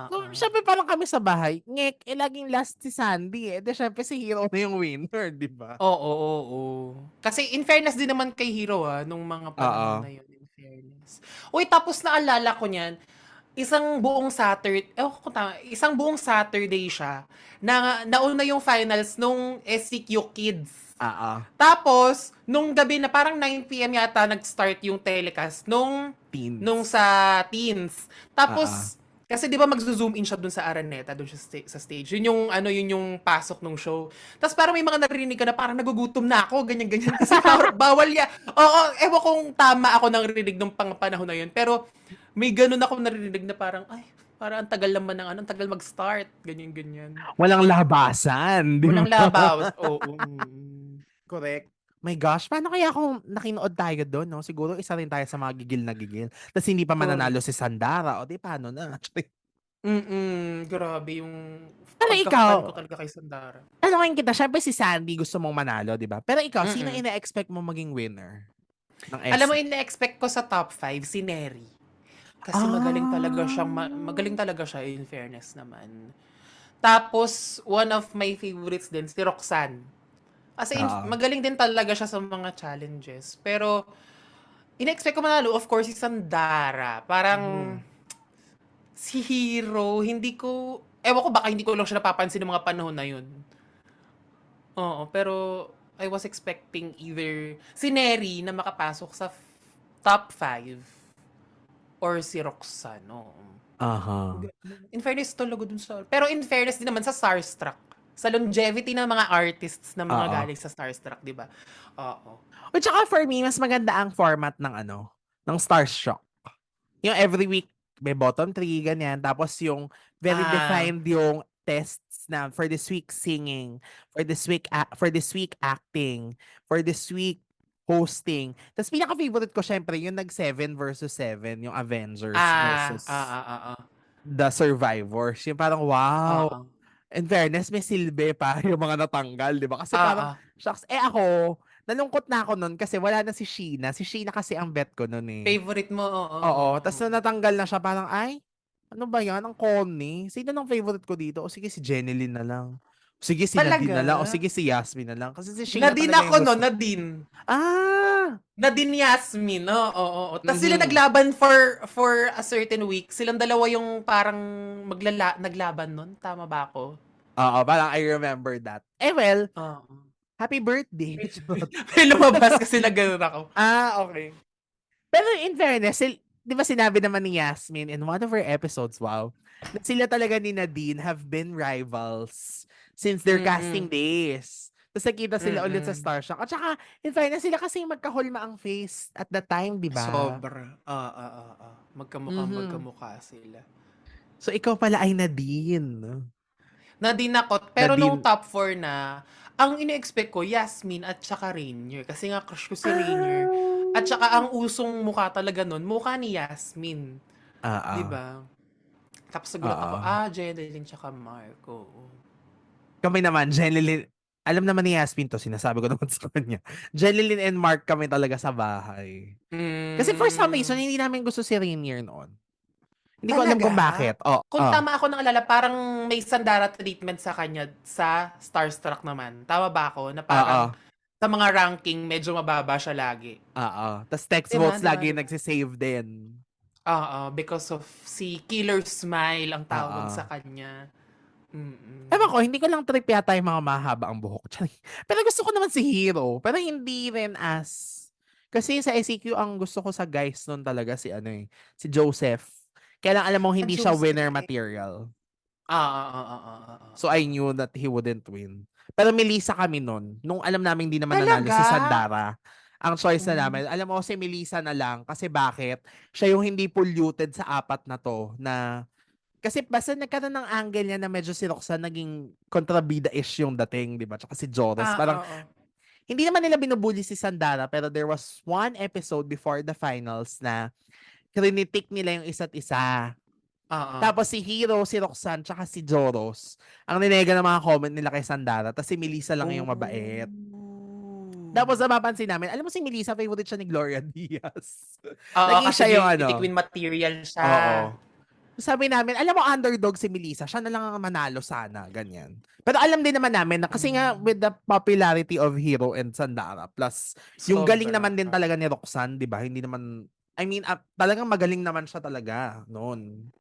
so, oo. syempre parang kami sa bahay, ngek, laging last si Sandy eh. De, syempre si Hero na yung winner, di ba? Oo. Kasi in fairness din naman kay Hero, nung mga panahon Oo. na yun, in fairness. Uy, tapos naalala ko niyan, isang buong Saturday siya na nauna yung finals nung SCQ Kids. Oo. Tapos, nung gabi na parang 9 PM yata nag-start yung telecast nung Teens. sa teens. Oo. Tapos, kasi 'di ba magzo-zoom in siya dun sa Araneta, dun siya sa stage. Yun yung pasok nung show. Tapos parang may mga narinig ka na parang nagugutom na ako, ganyan-ganyan. Kasi bawal ya. Oo, ewan kung tama ako nang rinig nung panahon na yun. Pero may ganun ako narinig na parang, ay, parang ang tagal naman ang tagal mag-start. Ganyan-ganyan. Walang labasan, di Walang ba? labaw. Oo. Correct. My gosh, paano kaya kung nakinood tayo doon, no? Siguro isa rin tayo sa mga gigil na gigil. Tapos hindi pa mananalo Correct. si Sandara. O di paano na? Grabe yung Pero ikaw, pagka-fan ko talaga kay Sandara. tanongin kita, syempre si Sandy gusto mong manalo, di ba? Pero ikaw, sino Mm. ina-expect mo maging winner ng Alam mo, SC? ina-expect ko sa top 5 si Neri. Kasi Ah, magaling talaga siya in fairness naman. Tapos, one of my favorites din, si Roxanne. Kasi oo. magaling din talaga siya sa mga challenges. Pero, ina-expect ko manalo, of course, si Sandara. Parang, Mhm. si Hero, ewan ko, baka hindi ko lang siya napapansin ng mga panahon na yun. Oo, pero I was expecting either si Neri na makapasok sa top 5 or si Roxanne. Oo. Aha. In fairness talaga dun sa... Pero in fairness din naman sa Starstruck. Sa longevity ng mga artists na mga Oo. galing sa Starstruck, di ba? Oo. At saka for me, mas maganda ang format ng ng Starstruck. Yung every week, may bottom three, ganyan. Tapos yung very Ah, defined yung tests na for this week singing, for this week acting, for this week hosting. Tapos pinaka-favorite ko syempre yung nag 7 versus 7, yung Avengers ah, ah, versus ah, ah, ah. the Survivors. Yung parang wow. Oo. In fairness, may silbi pa yung mga natanggal, di ba? Kasi parang, Oo. shucks, ako, nalungkot na ako nun kasi wala na si Sheena. Si Sheena kasi ang bet ko nun eh. Favorite mo, oo. Oo, tas Oo. nung natanggal na siya parang, ay, ano ba yan? Ang corny. Sino nang favorite ko dito? O sige, si Jeneline na lang. O sige, si Nadine Talaga? na lang. O sige, si Yasmin na lang. Kasi si Sheena Nadine talaga ako, yung no? gusto. Nadine. Ah! Nadine Yasmin, no? Oo. Tapos sila Mhm. naglaban for a certain week. Silang dalawa yung parang naglaban nun. Tama ba ako? Oo, parang I remember that. Eh well, Oo. happy birthday. May, may lumabas kasi na ganun ako. Okay. Pero in fairness, di ba sinabi naman ni Yasmin in one of her episodes, wow, na sila talaga ni Nadine have been rivals since their casting Mm-mm. days. Tapos nakita sila ulit sa Mm-mm. Starstruck. At saka, in fairness, sila kasi magkahulma ang face at the time, di ba? Sobra. Mhm. Magkamukha sila. So, ikaw pala ay Nadine. Nadine ako. Pero nung Nadine. top 4 na, ang ini-expect ko, Yasmin at saka Rainier. Kasi nga crush ko si Rainier. At Ah. saka ang usong mukha talaga nun, mukha ni Yasmin. Oo. 'Di ba? Tapos nagulat ako, Oo. Jeneline tsaka Marco. Kami naman, Jeneline, alam naman ni Yasmin to, sinasabi ko naman sa kanya. Jeneline and Mark kami talaga sa bahay. Kasi for some reason, Mm, hindi namin gusto si Rainier noon. Hindi ko alam kung talaga? bakit. Oh, Kung tama ako ng alala, parang may Sandara treatment sa kanya sa Starstruck naman. Tama ba ako? Na parang Oo. sa mga ranking, medyo mababa siya lagi. Oo. Tapos text 'Di ba, votes 'di ba, lagi 'di yung ba? nagsisave din. Oo, because of si Killer Smile ang tawag Oo. sa kanya. Ewan Mm. ko, hindi ko lang trip yata yung mga mahaba ang buhok. Charing. Pero gusto ko naman si Hero. Pero hindi rin as... Kasi sa SEQ, ang gusto ko sa guys nun talaga si ano eh, si Joseph. Kaya lang alam mong Ah, hindi siya winner Joseph. material. So I Oo. knew that he wouldn't win. Pero Melissa kami nun. Nung alam namin hindi naman nanalo Talaga? si Sandara. Ang choice na Hmm. namin, alam mo si Melissa na lang. Kasi bakit? Siya yung hindi polluted sa apat na to na kasi basta nagkaroon ng angle niya na medyo si Roxanne naging kontrabida-ish yung dating, di ba? Tsaka si Joris. Parang, Oo. hindi naman nila binubuli si Sandara, pero there was one episode before the finals na krinitik nila yung isa't isa. Oo. Tapos si Hero, si Roxanne, tsaka si Joros, ang ninega ng mga comment nila kay Sandara. Tapos si Melissa lang yung mabait. Tapos Oh. napapansin namin, alam mo si Melissa, favorite siya ni Gloria Diaz. Oo, Naging kasi siya yung beauty ano. queen material siya. Oo. Sabi namin, alam mo, underdog si Melissa, siya na lang ang manalo sana, ganyan. Pero alam din naman namin na kasi nga Hmm. with the popularity of Hero and Sandara, plus yung galing Sobra. naman din talaga ni Roxanne, di ba? Hindi naman, I mean, talagang magaling naman siya talaga noon.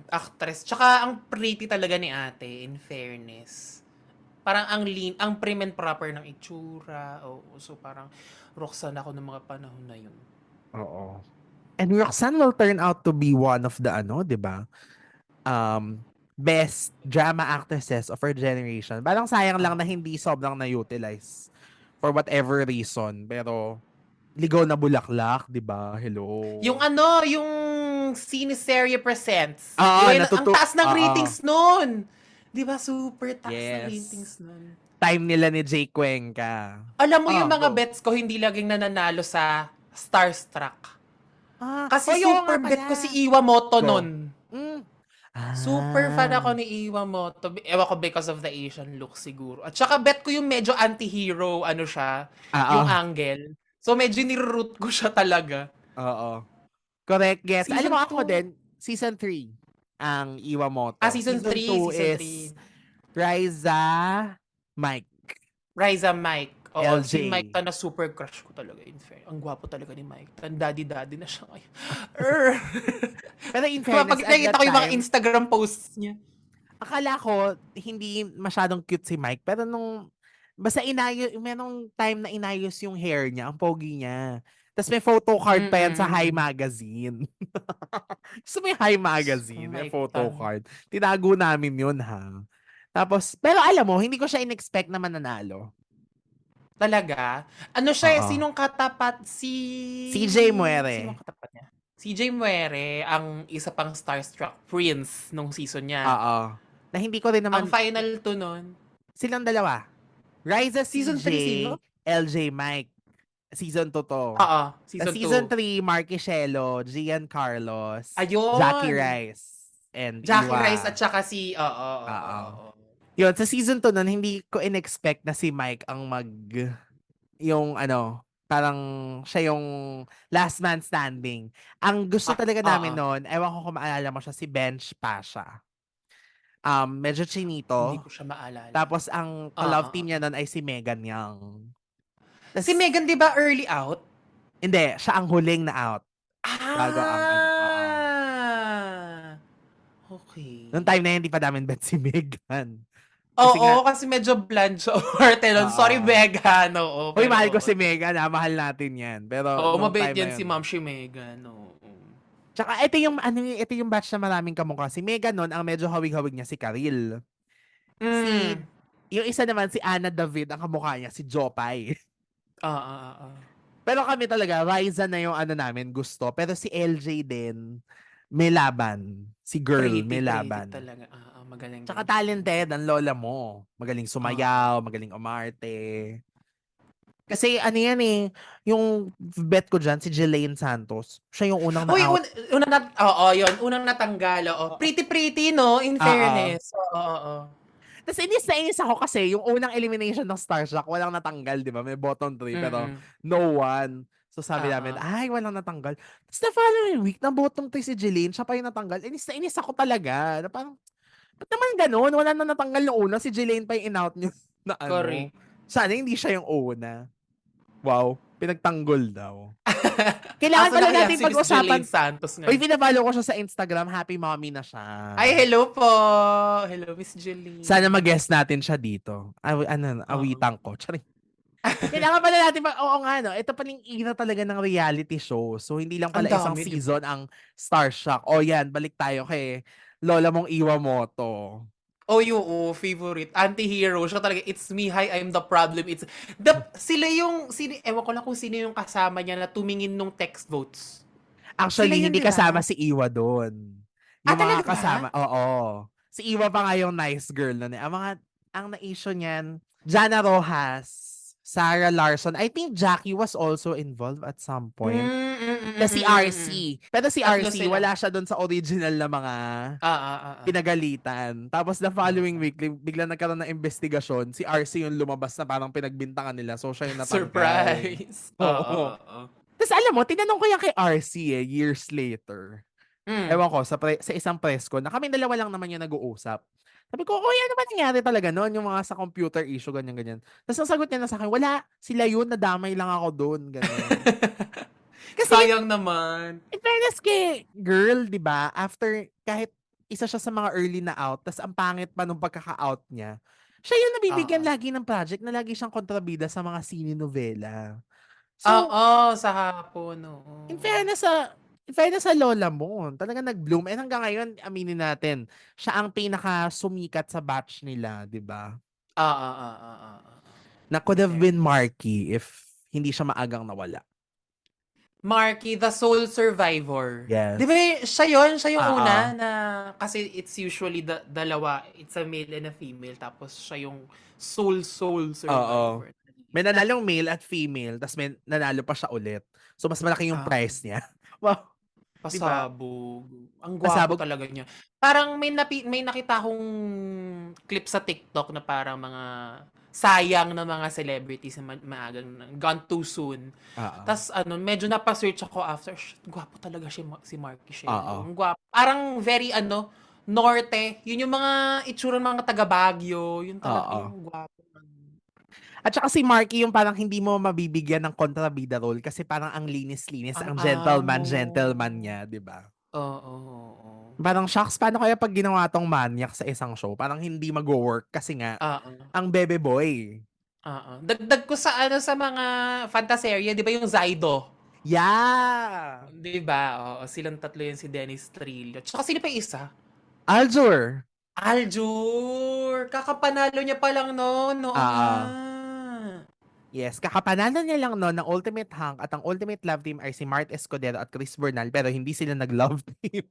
Actress. Tsaka ang pretty talaga ni ate, in fairness. Parang ang prim and proper ng itsura. Oo, so parang Roxanne ako ng mga panahon na yun. Oo. And Roxanne will turn out to be one of the ano, di ba? Best drama actresses of our generation. Parang sayang lang na Oo. hindi sobrang na-utilize for whatever reason. Pero Ligaw na Bulaklak, 'di ba? Yung Hello. ano, yung Siniseria Presents. Di Oo, ba yun? Ang taas ng oo. ratings nun! Di ba? Super taas ng Yes. ratings nun. Time nila ni Jay Cuenca. Alam mo yung mga Go. bets ko hindi laging nananalo sa Starstruck. Kasi Oo nga super pala. bet ko si Iwamoto Go. nun. Mm. Super fan Ah. ako ni Iwamoto. Ewan ko because of the Asian look siguro. At saka bet ko yung medyo anti-hero, ano siya, yung Oo. angle. So medyo niroot ko siya talaga. Oo. Correct, yes. Alam Season mo ako 2. din, season 3 ang Iwamoto. Season Season 3. 2 Season is 3. Riza, Mike, Riza Mike. Oo, si Mike LJ. na super crush ko talaga, in fair. Ang gwapo talaga ni Mike. Daddy-daddy na siya ngayon. Pero in Kapag fairness, at nakikita that ko yung mga time, Instagram posts niya. akala ko hindi masyadong cute si Mike, pero nung basta merong time na inayos yung hair niya, ang pogi niya. Tapos may photo card pa yan sa High Mm-mm. Magazine. Gusto mo yung High Ang Magazine, may Mike photo Tan. card. Tinago namin yun, ha? Tapos, pero alam mo, hindi ko siya in-expect na mananalo. Talaga? Ano siya, Oo. sinong katapat? CJ Muere. Sinong katapat niya? Si Jay Muere, ang isa pang starstruck prince nung season niya. Oo. Na hindi ko rin Ang naman, final 2 nun, silang dalawa. Riza season CJ, 3 sino? LJ Mike. Season 2 to. Oo, Sa season season 2. 3, Marky Shelo, Gian Carlos, Jackie Ayun! Rice, and Jackie Rice at Iwa. saka si, Oo. oo. Yun, sa season 2 nun, hindi ko in-expect na si Mike ang yung ano, parang siya yung last man standing. Ang gusto talaga namin Oo. nun, ewan ko kung maalala mo siya, si Bench Pasha. Medyo Hindi chinito. ko siya maalala. Tapos ang Oo, ka-love team niya nun ay si Megan Young. Si Tas, Megan 'di ba early out? hindi, siya ang huling na out. Bago ang ano, oo. Ah! Okay. Noong time na yun, hindi pa namin bet si Megan. Kasi nga, Oo, kasi medyo bland siya umarte nun. Sorry, oo. Megan. Oo, Uy, pero mahal ko oo. si Megan, mahal natin yan. Pero Oo, nung mabait time na yan si yun. Ma'am si Megan. Oo. Tsaka ito yung batch na maraming kamukha. Si Megan nun, ang medyo hawig-hawig niya si Karil. Si, Mm. yung isa naman, si Ana David, ang kamukha niya, si Jopay. Oo. Pero kami talaga, Riza na yung ano namin, gusto. Pero si LJ din, may laban. Si girl, may Pretty laban. talaga. Magaling Tsaka din siya. talented, ang lola mo. Magaling Oo. sumayaw, magaling umarte. Kasi ano yan eh, yung bet ko dyan, si Jelaine Santos, siya yung unang Uy, na-out. oo, yun. Unang natanggal, oo. Pretty, no? In Oo. fairness. Oo. Tapos inis na inis ako kasi yung unang elimination ng Starstruck, walang natanggal, di ba? May bottom 3, pero Mm. no one. So sabi namin, Oo. ay, walang natanggal. Tapos the following week, na bottom 3 si Jelaine, siya pa yung natanggal. Inis na inis ako talaga. Na parang, ba't naman ganun? Wala na natanggal yung una, si Jelaine pa yung in-out nyo na ano. Correct. Sana hindi siya yung una. Wow, pinagtanggol daw. Kailangan Asa na pala kaya natin si Miss pag-usapan. Jelaine Santos Uy, ngayon? pinabalo ko siya sa Instagram. Happy mommy na siya. Ay, hello po! Hello, Miss Sana Jelaine. mag-guest natin siya dito. Oo. Awitan ko. Charing. Kailangan pala natin oo nga, no? Ito paling ina talaga ng reality show. So, hindi lang Ang pala isang dami, di ba? season ang Star Shock. O yan, balik tayo kay Lola mong Iwamoto. Oh, oo, favorite. Anti-hero. Siya talaga, it's me, hi, I'm the problem. Ewan ko lang kung sino yung kasama niya na tumingin nung text votes. Sila Actually, yun, hindi di kasama ba? si Iwa doon. Ah, Yung mga talaga ba? kasama, oo. Si Iwa pa nga yung nice girl nun eh. Ang na-issue niyan, Jana Rojas, Sarah Larson. I think Jackie was also involved at some point. Si Mm. RC. Pero si Tatlo RC, sila. wala siya doon sa original na mga Ah, ah, ah, ah. pinagalitan. Tapos the following Oo. week, bigla nagkaroon ng investigasyon. Si RC yung lumabas na parang pinagbintangan nila. So siya yung natanggal. Surprise! Oo, Oo. oo. Tapos alam mo, tinanong ko yan kay RC years later. Mm. Ewan ko, sa isang press ko, na kami dalawa lang naman yung nag-uusap. Sabi ko, Kuya, ano ba nangyari talaga noon? Yung mga sa computer issue, ganyan-ganyan. Tapos ang sagot niya na sa akin, wala, sila yun, nadamay lang ako doon, ganun. Kasi, Sayang naman. in fairness kay girl, di ba, after, kahit isa siya sa mga early na out, tas ang pangit pa nung pagkaka-out niya, siya yung nabibigyan Oo. lagi ng project na lagi siyang kontrabida sa mga sine-novela. So, Oo, sa hapon, oo. in fairness sa lola mo, talagang nag-bloom. And hanggang ngayon, aminin natin, siya ang pinaka-sumikat sa batch nila, di ba? Oo, oo, oo, oo. Na could In have been fairness. Marky if hindi siya maagang nawala. Marky, the sole survivor. Di ba Yes. siya yung Oo. una na, kasi it's usually dalawa, it's a male and a female, tapos siya yung sole Oo. survivor. May nanalong male at female, tapos may nanalo pa siya ulit. So, mas malaki yung Ah, price niya. Wow, di ba? pasabog. Ang gwapo Pasabog. talaga niya. Parang may nakita akong clip sa TikTok na parang mga sayang na mga celebrities na maagang gone too soon. Oo. Tas ano, medyo napa-search ako after, gwapo talaga si Marky Oo. Shelo. Ang gwapo. Parang very ano, norte. Yun yung mga itsura ng mga taga Baguio. Yun talaga Oo. yung gwapo. At saka si Marky yung parang hindi mo mabibigyan ng kontrabida role kasi parang ang linis-linis, Ang ang amo. gentleman niya, di ba? Oo, oo. Parang shocks, paano kaya pag ginawa tong manyak sa isang show? Parang hindi mag-work kasi nga, Oo. ang bebe boy. Oo. Dagdag ko sa ano sa mga fantaserya, 'di ba yung Zaido? Yeah! 'Di ba? Oo, silang tatlo yun si Dennis Trillo. Tsaka sino pa yung isa? Aljur! Aljur! Kakapanalo niya pa lang noon. Oo nga. Ah, yes, kakapanalo niya lang no ng Ultimate Hunk at ang Ultimate Love Team ay si Mart Escudero at Chris Bernal pero hindi sila nag-love team.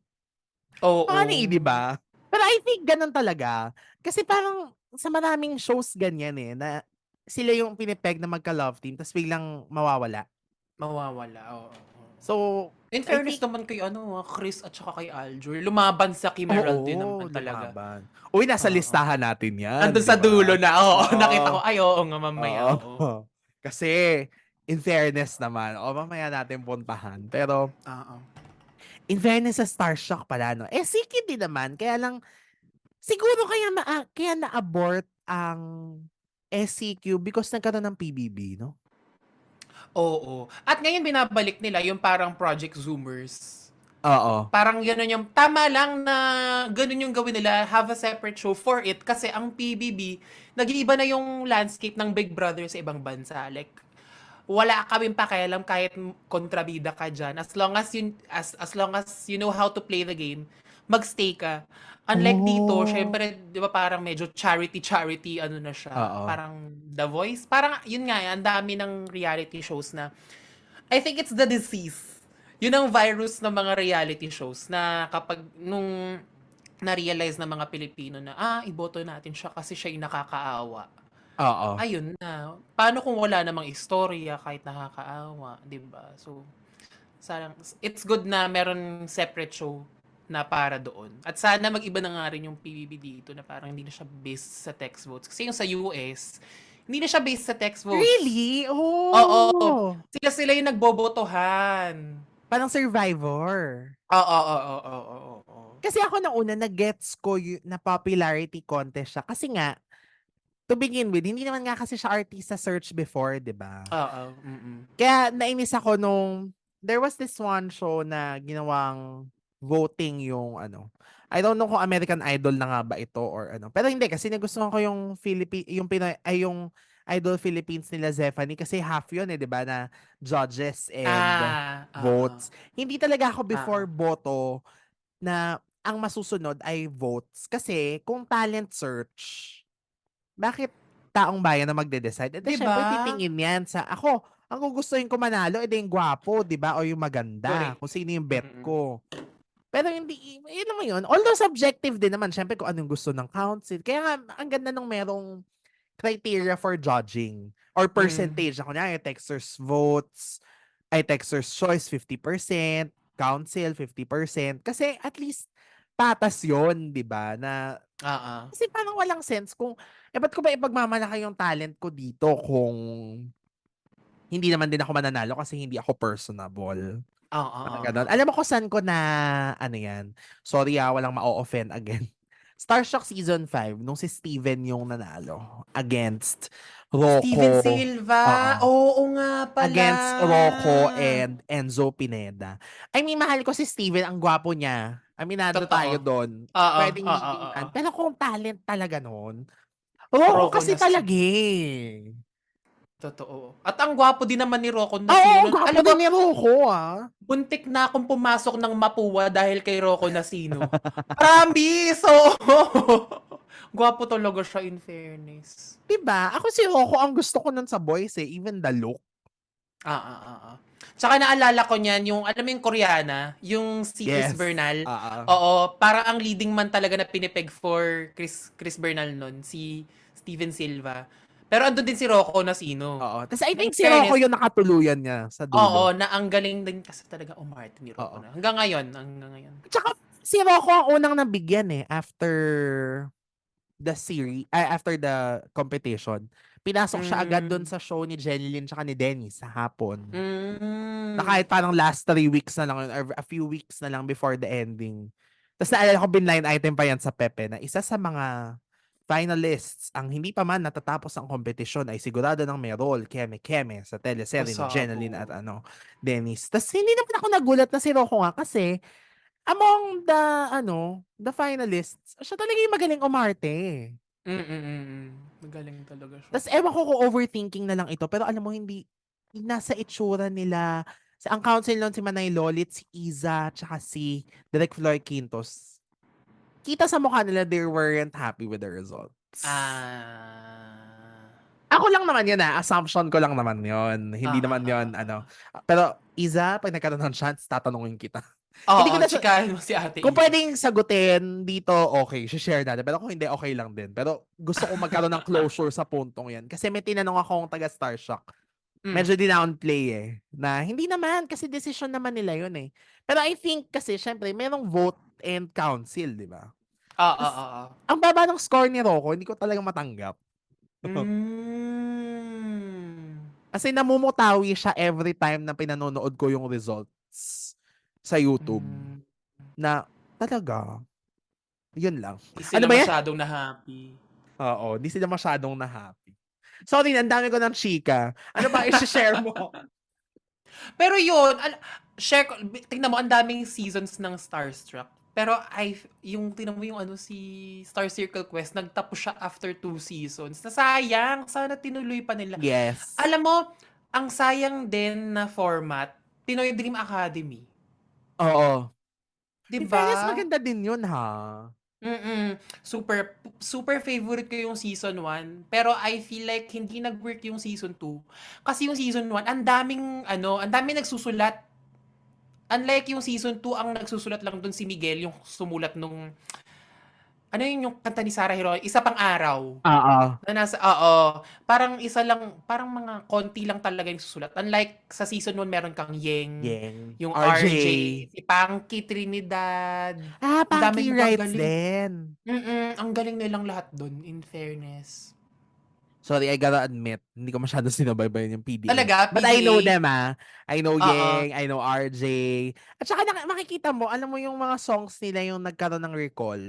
Funny, di Oo. ba? Pero I think ganun talaga. Kasi parang sa maraming shows ganyan eh, na sila yung pinipeg na magka-love team tapos biglang mawawala. Mawawala. Oo. So, In I fairness think, naman kay ano, Chris at saka kay Aljur, lumaban sa Kimeral din oo, naman talaga. lumaban. Uy, nasa Oo. listahan natin yan, Andun di sa dulo ba? na. Oo, nakita ko. Oo, Ay, oo nga, mamaya. oo. Oo. Kasi, in fairness naman, mamaya natin puntahan. Pero, Oo. in fairness sa Starshock pala, no? Eh, Siki din naman. Kaya lang, siguro kaya na-abort ang SCQ because nagkaroon ng PBB, no? Oo. At ngayon binabalik nila yung parang Project Zoomers. Oo. Parang gano'n yung, tama lang na gano'n yung gawin nila, have a separate show for it kasi ang PBB, nag-iiba na yung landscape ng Big Brother sa ibang bansa. Like, wala kaming pakialam kahit kontrabida ka dyan. As long as you know how to play the game, magstay ka. Unlike dito, Oh. syempre, di ba parang medyo charity, ano na siya. Oo. Parang The Voice. Parang, yun nga, ang dami ng reality shows na, I think it's the disease. Yun ang virus ng mga reality shows na kapag nung na-realize ng mga Pilipino na, iboto natin siya kasi siya yung nakakaawa. Oo. Ayun na. Paano kung wala namang istorya kahit nakakaawa, 'di ba? So, sarang it's good na meron separate show na para doon. At sana mag-iba na nga rin yung PBB dito na parang hindi na siya based sa text votes. Kasi yung sa US, hindi na siya based sa text votes. Really? Oo. Oh. Sila yung nagbobotohan. Parang Survivor. Oo, oo, oo, oo, oo. Kasi ako na una, na-gets ko na popularity contest siya. Kasi nga, to begin with, hindi naman nga kasi siya artista search before, 'di ba? Oo, mm. Kaya nainis ako nung there was this one show na ginawang voting yung ano. I don't know kung American Idol na nga ba ito or ano. Pero hindi kasi nagustuhan ko yung yung Pinoy ay yung Idol Philippines nila Zephanie kasi half yun 'di ba na judges and Oo. votes. Hindi talaga ako Oo. before boto na ang masusunod ay votes kasi kung talent search bakit taong bayan na magde-decide? Eh, 'Di di ba? siyempre titingin 'yan sa ako, ang gugustuhin ko manalo, eh, di yung gwapo, 'di ba, o yung maganda, Correct. kung sino yung bet Mm. ko. Pero hindi alam mo yun, although subjective din naman siyempre kung anong gusto ng council. Kaya nga ang ganda nung merong criteria for judging or Mm. percentage na kunyari texters votes, ay texters choice 50%, council 50%, kasi at least patas yun, 'di ba, na Oo. kasi parang walang sense kung ba't ko ba ipagmamalaki yung talent ko dito kung hindi naman din ako mananalo kasi hindi ako personable, Oo, parang oo, gano'n. oo. Alam mo kung saan ko na ano 'yan, sorry, walang ma-o-offend again. Starstruck season 5 nung si Steven yung nanalo against Steven Rocco, oo, Silva, oo nga pala. against Rocco and Enzo Pineda. I mean, mahal ko si Steven, ang gwapo niya, aminado Totoo. tayo dun, Oo, puwedeng oo, leading oo. man, pero kung talent talaga nun, Rocco Rocco kasi talaga, Nasi, eh. totoo. At ang gwapo din naman ni Rocco Oo, Nacino. gwapo Alam mo, din ni Rocco, ah. buntik na akong pumasok ng Mapua dahil kay Rocco Nacino. Promise! Oo. Gwapo talaga siya, in fairness. 'Di ba? Ako si Rocco ang gusto ko nun sa boys, eh, even the look. Oo. Tsaka naalala ko niyan yung, alam mo yung Koreana, yung si Chris Yes, Bernal. oo. Oo, parang ang leading man talaga na pinipeg for Chris Bernal nun, si Steven Silva. Pero andun din si Rocco Nacino. Oo, ta's I Na in think si Rocco fairness, yung nakatuluyan niya sa oo, dulo. na ang galing din kasi talaga umarte ni Rocco Oo. na. Hanggang ngayon. Tsaka si Rocco ang unang nabigyan, eh, after after the competition. Pinasok siya agad dun Mm. sa show ni Jenilyn tsaka ni Dennis sa hapon. Na Mm. kahit parang last 3 weeks na lang yun or a few weeks na lang before the ending. Ta's naalala ko binline item pa yan sa Pepe na isa sa mga finalists ang hindi pa man natatapos ang kompetisyon ay sigurado ng may role, keme-keme sa teleserye ni Pasabo. Jenilyn at Dennis. Tas hindi naman ako nagulat na si Rocco nga kasi among the finalists, siya talaga yung magaling umarte. Magaling talaga siya. Tas ewan ko kung overthinking na lang ito pero alam mo hindi nasa itsura nila ang council nun si Manay Lolit, si Iza, tsaka si Direk Floyd Quintos. Kita sa mukha nila they weren't happy with the results. Ah. Ako lang naman yun, assumption ko lang naman yun. Hindi naman yun pero Iza, 'pag nagkaroon ng chance tatanungin kita. Hindi Oo, ko na siya tsikahin mo si Ate kung Iza. puwedeng sagutin dito, okey, share natin. Pero kung hindi, okey lang din. Pero gusto kong magkaroon ng closure sa puntong 'yan. Kasi may tinanong akong taga Starshock, Hmm. medyo dinownplay, eh, na hindi naman kasi desisyon naman nila 'yun, eh. Pero I think kasi siyempre merong vote and council, 'di ba? Tas Oo. ang baba ng score ni Rocco, hindi ko talaga matanggap. Hmm. Kasi namumutawi siya every time na pinanonood ko yung results sa YouTube Hmm. na talaga, 'yun lang. Di Ano sila ba 'yan? masyadong na-happy. Oo, 'di sila masyadong na-happy. Sorry, ang dami ko ng chika. Ano ba i-she-share mo? Pero yun, share ko, tingnan mo, ang daming seasons ng Starstruck. Pero yung tingnan mo yung si Star Circle Quest, nagtapos siya after 2 seasons. Nasayang, sana tinuloy pa nila. Yes. Alam mo, ang sayang din na format, Pinoy Dream Academy. Oo. 'Di In ba? fairness, maganda din yun, ha? Super super favorite ko yung season 1, pero I feel like hindi nag-work yung season 2. Kasi yung season 1, ang daming nagsusulat. Unlike yung season 2, ang nagsusulat lang dun si Miguel, yung sumulat nung, ano yun yung kanta ni Sarah Geronimo, Isa Pang Araw. Oo. Oo, parang isa lang, parang mga konti lang talaga yung susulat. Unlike sa season 1, meron kang Yeng, Yang. yung RJ. RJ, si Panky Trinidad. Ang Punky daming Rights magagaling. din. Ang galing nilang lahat dun, in fairness. Sorry, I gotta admit, hindi ko masyado sinubaybayan yung PBA. Talaga, But I know PBA? them, I know Oo. Yang, I know RJ. At saka makikita mo, alam mo yung mga songs nila yung nagkaroon ng recall.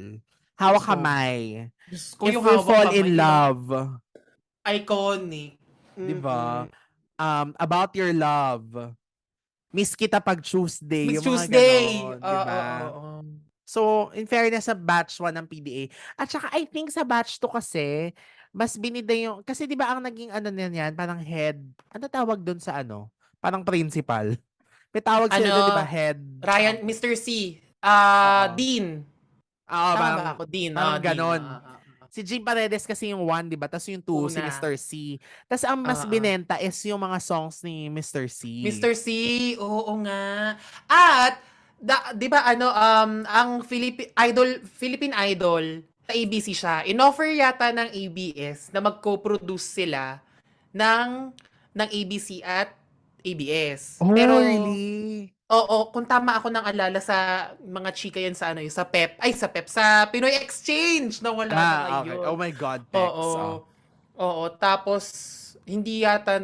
Hawak So, kamay. Diyos ko, If yung we hawak fall kamay, in yun ang love, iconic. 'di ba? Mm-mm. About your love. Miss kita pag Tuesday, Miss yung mga Tuesday! ganon, 'di Oo, ba? oo. So, in fairness sa batch 1 ng PBA. At saka I think sa batch 2 kasi, mas binida yung, kasi 'di ba ang naging ano niyan, parang head, ano tawag dun sa ano? Parang principal. May tawag sila dun, 'di ba? Ano, Head Ryan, something. Mr. C. Oo. Dean. Oo, Tama ba parang ako? Dean. parang Dean. ganon. Si Jim Paredes kasi yung 1, 'di ba? Tapos yung 2 si Una. Mr. C. Tapos ang mas Oo. binenta is yung mga songs ni Mr. C. Mr. C, oo nga. At, 'di ba ano, ang Philippine Idol, sa ABC siya. Inoffer yata ng ABS na mag-co-produce sila ng ABC at ABS. Oh, Pero, really? oo, kung tama ako ng alala sa mga chika yan sa ano, sa Pinoy Exchange na wala na Okay. ngayon. Oh my God, Oo. Tex. Oh. Oo, tapos hindi yata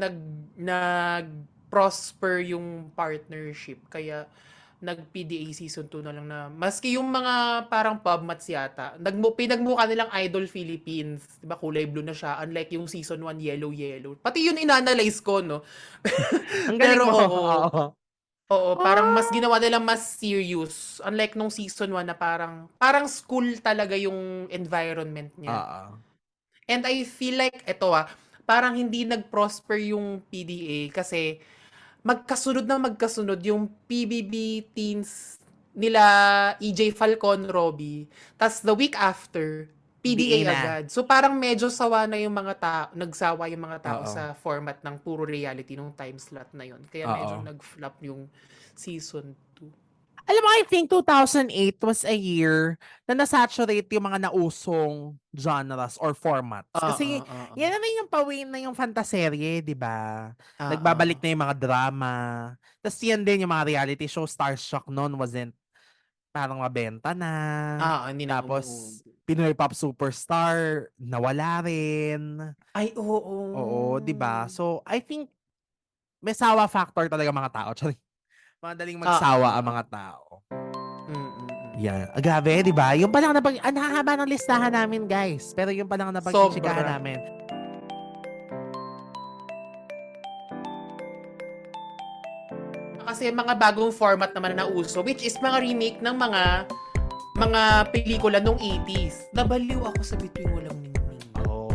nag-prosper yung partnership kaya nag-PDA season 2 na lang na maski yung mga parang pub mats yata pinagmukha nilang Idol Philippines, 'di ba, kulay blue na siya unlike yung season 1 yellow yellow. Pati yun inanalyze ko, no. Ang galing Pero mo. oo. Oo. Oo, parang mas Ah, ginawa nila mas serious unlike nung season 1 na parang school talaga yung environment niya. oo. And I feel like parang hindi nag-prosper yung PDA kasi magkasunod yung PBB teens nila EJ Falcon, Robbie. Tas the week after, PBA PDA na. agad. So parang medyo nagsawa yung mga tao Oo. sa format ng puro reality nung time slot na yun. Kaya medyo Oo. nag-flop yung season 2. Alam mo, I think 2008 was a year na nasaturate yung mga nausong genres or formats. Oo, Kasi oo. yan na rin yung pawin na yung fantaserye, di ba? Nagbabalik Oo. na yung mga drama. Tapos yan din yung mga reality show. Starstruck noon wasn't parang mabenta na. Hindi na Tapos umuwi. Pinoy Pop Superstar, nawala rin. Ay, oo. Oo, di ba? So, I think may sawa factor talaga mga tao. Sorry. Madaling magsawa ang mga tao. Yan. Grabe, di ba? Yung palang ang hahaba ng listahan namin, guys. Pero yung palang napag-chikahan Sobra. namin. Kasi mga bagong format naman na nauso, which is mga remake ng mga pelikula nung 80s. Nabaliw ako sa Bituing Walang Ningning. Oo.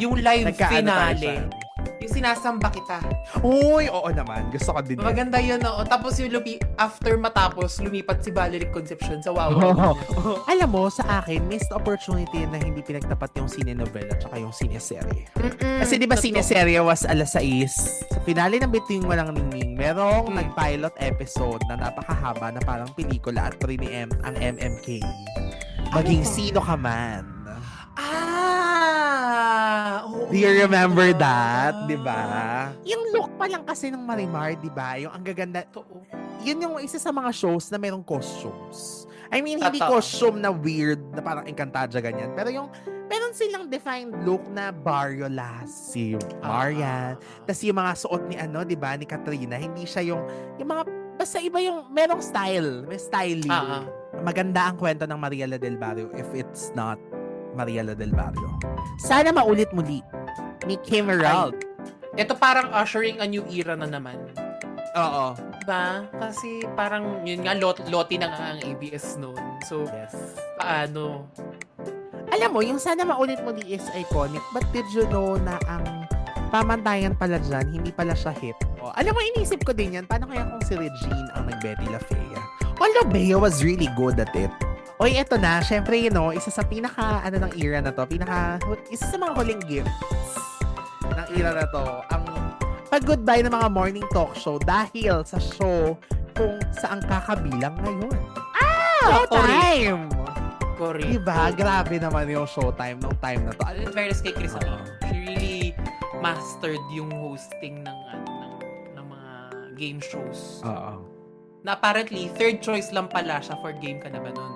Yung live nagkaano tayo finale. siya. Yung Sinasamba Kita. Uy, oo naman. Gusto ko din yan. Maganda yun, oo. Tapos yung after matapos, lumipat si Valerie Concepcion sa Wawa. Alam mo, sa akin, missed opportunity na hindi pinagtapat yung sine-novela at yung sine-serye. Kasi di ba sine-serye was alas 6? Sa finale ng Bituing Walang Ningning, merong nag-pilot episode na napakahaba na parang pelikula at ang MMK. Maging sino ka man. Oo. Do you remember that? Di ba? Yung look pa lang kasi ng Marimar, di ba? Yung ang gaganda. Yun yung isa sa mga shows na merong costumes. I mean, hindi Totoo. costume na weird, na parang Encantadia ganyan. Pero yung, meron silang defined look na Barrio Lass, si Marian. Tapos yung mga suot ni di ba, ni Katrina, hindi siya yung mga, basta iba yung, merong style, may styling. Maganda ang kwento ng Mariela del Barrio if it's not Mariela del Barrio. Sana maulit muli ni Kim Ralt. Ito parang ushering a new era na naman. Oo. Diba? Kasi parang yun nga, loti na nga ang ABS noon. So, Yes. paano? Alam mo, yung sana maulit muli is iconic. But did you know na ang pamantayan pala dyan, hindi pala siya hit? Alam mo, inisip ko din yan, paano kaya kung si Regine ang nag-Betty La Fea? Although Bea was really good at it. Oy, eto na. Syempre, isa sa ng era na to. Isa sa mga huling gifts ng era na to. Ang pag-goodbye ng mga morning talk show dahil sa show kung saan kakabilang ngayon. Showtime! Correct. Diba? Grabe naman yung Showtime nung time na to. In fairness kay Chris Amino, she really mastered yung hosting ng mga game shows. Oo. Na apparently, third choice lang pala siya for Game Ka Na Ba Nun?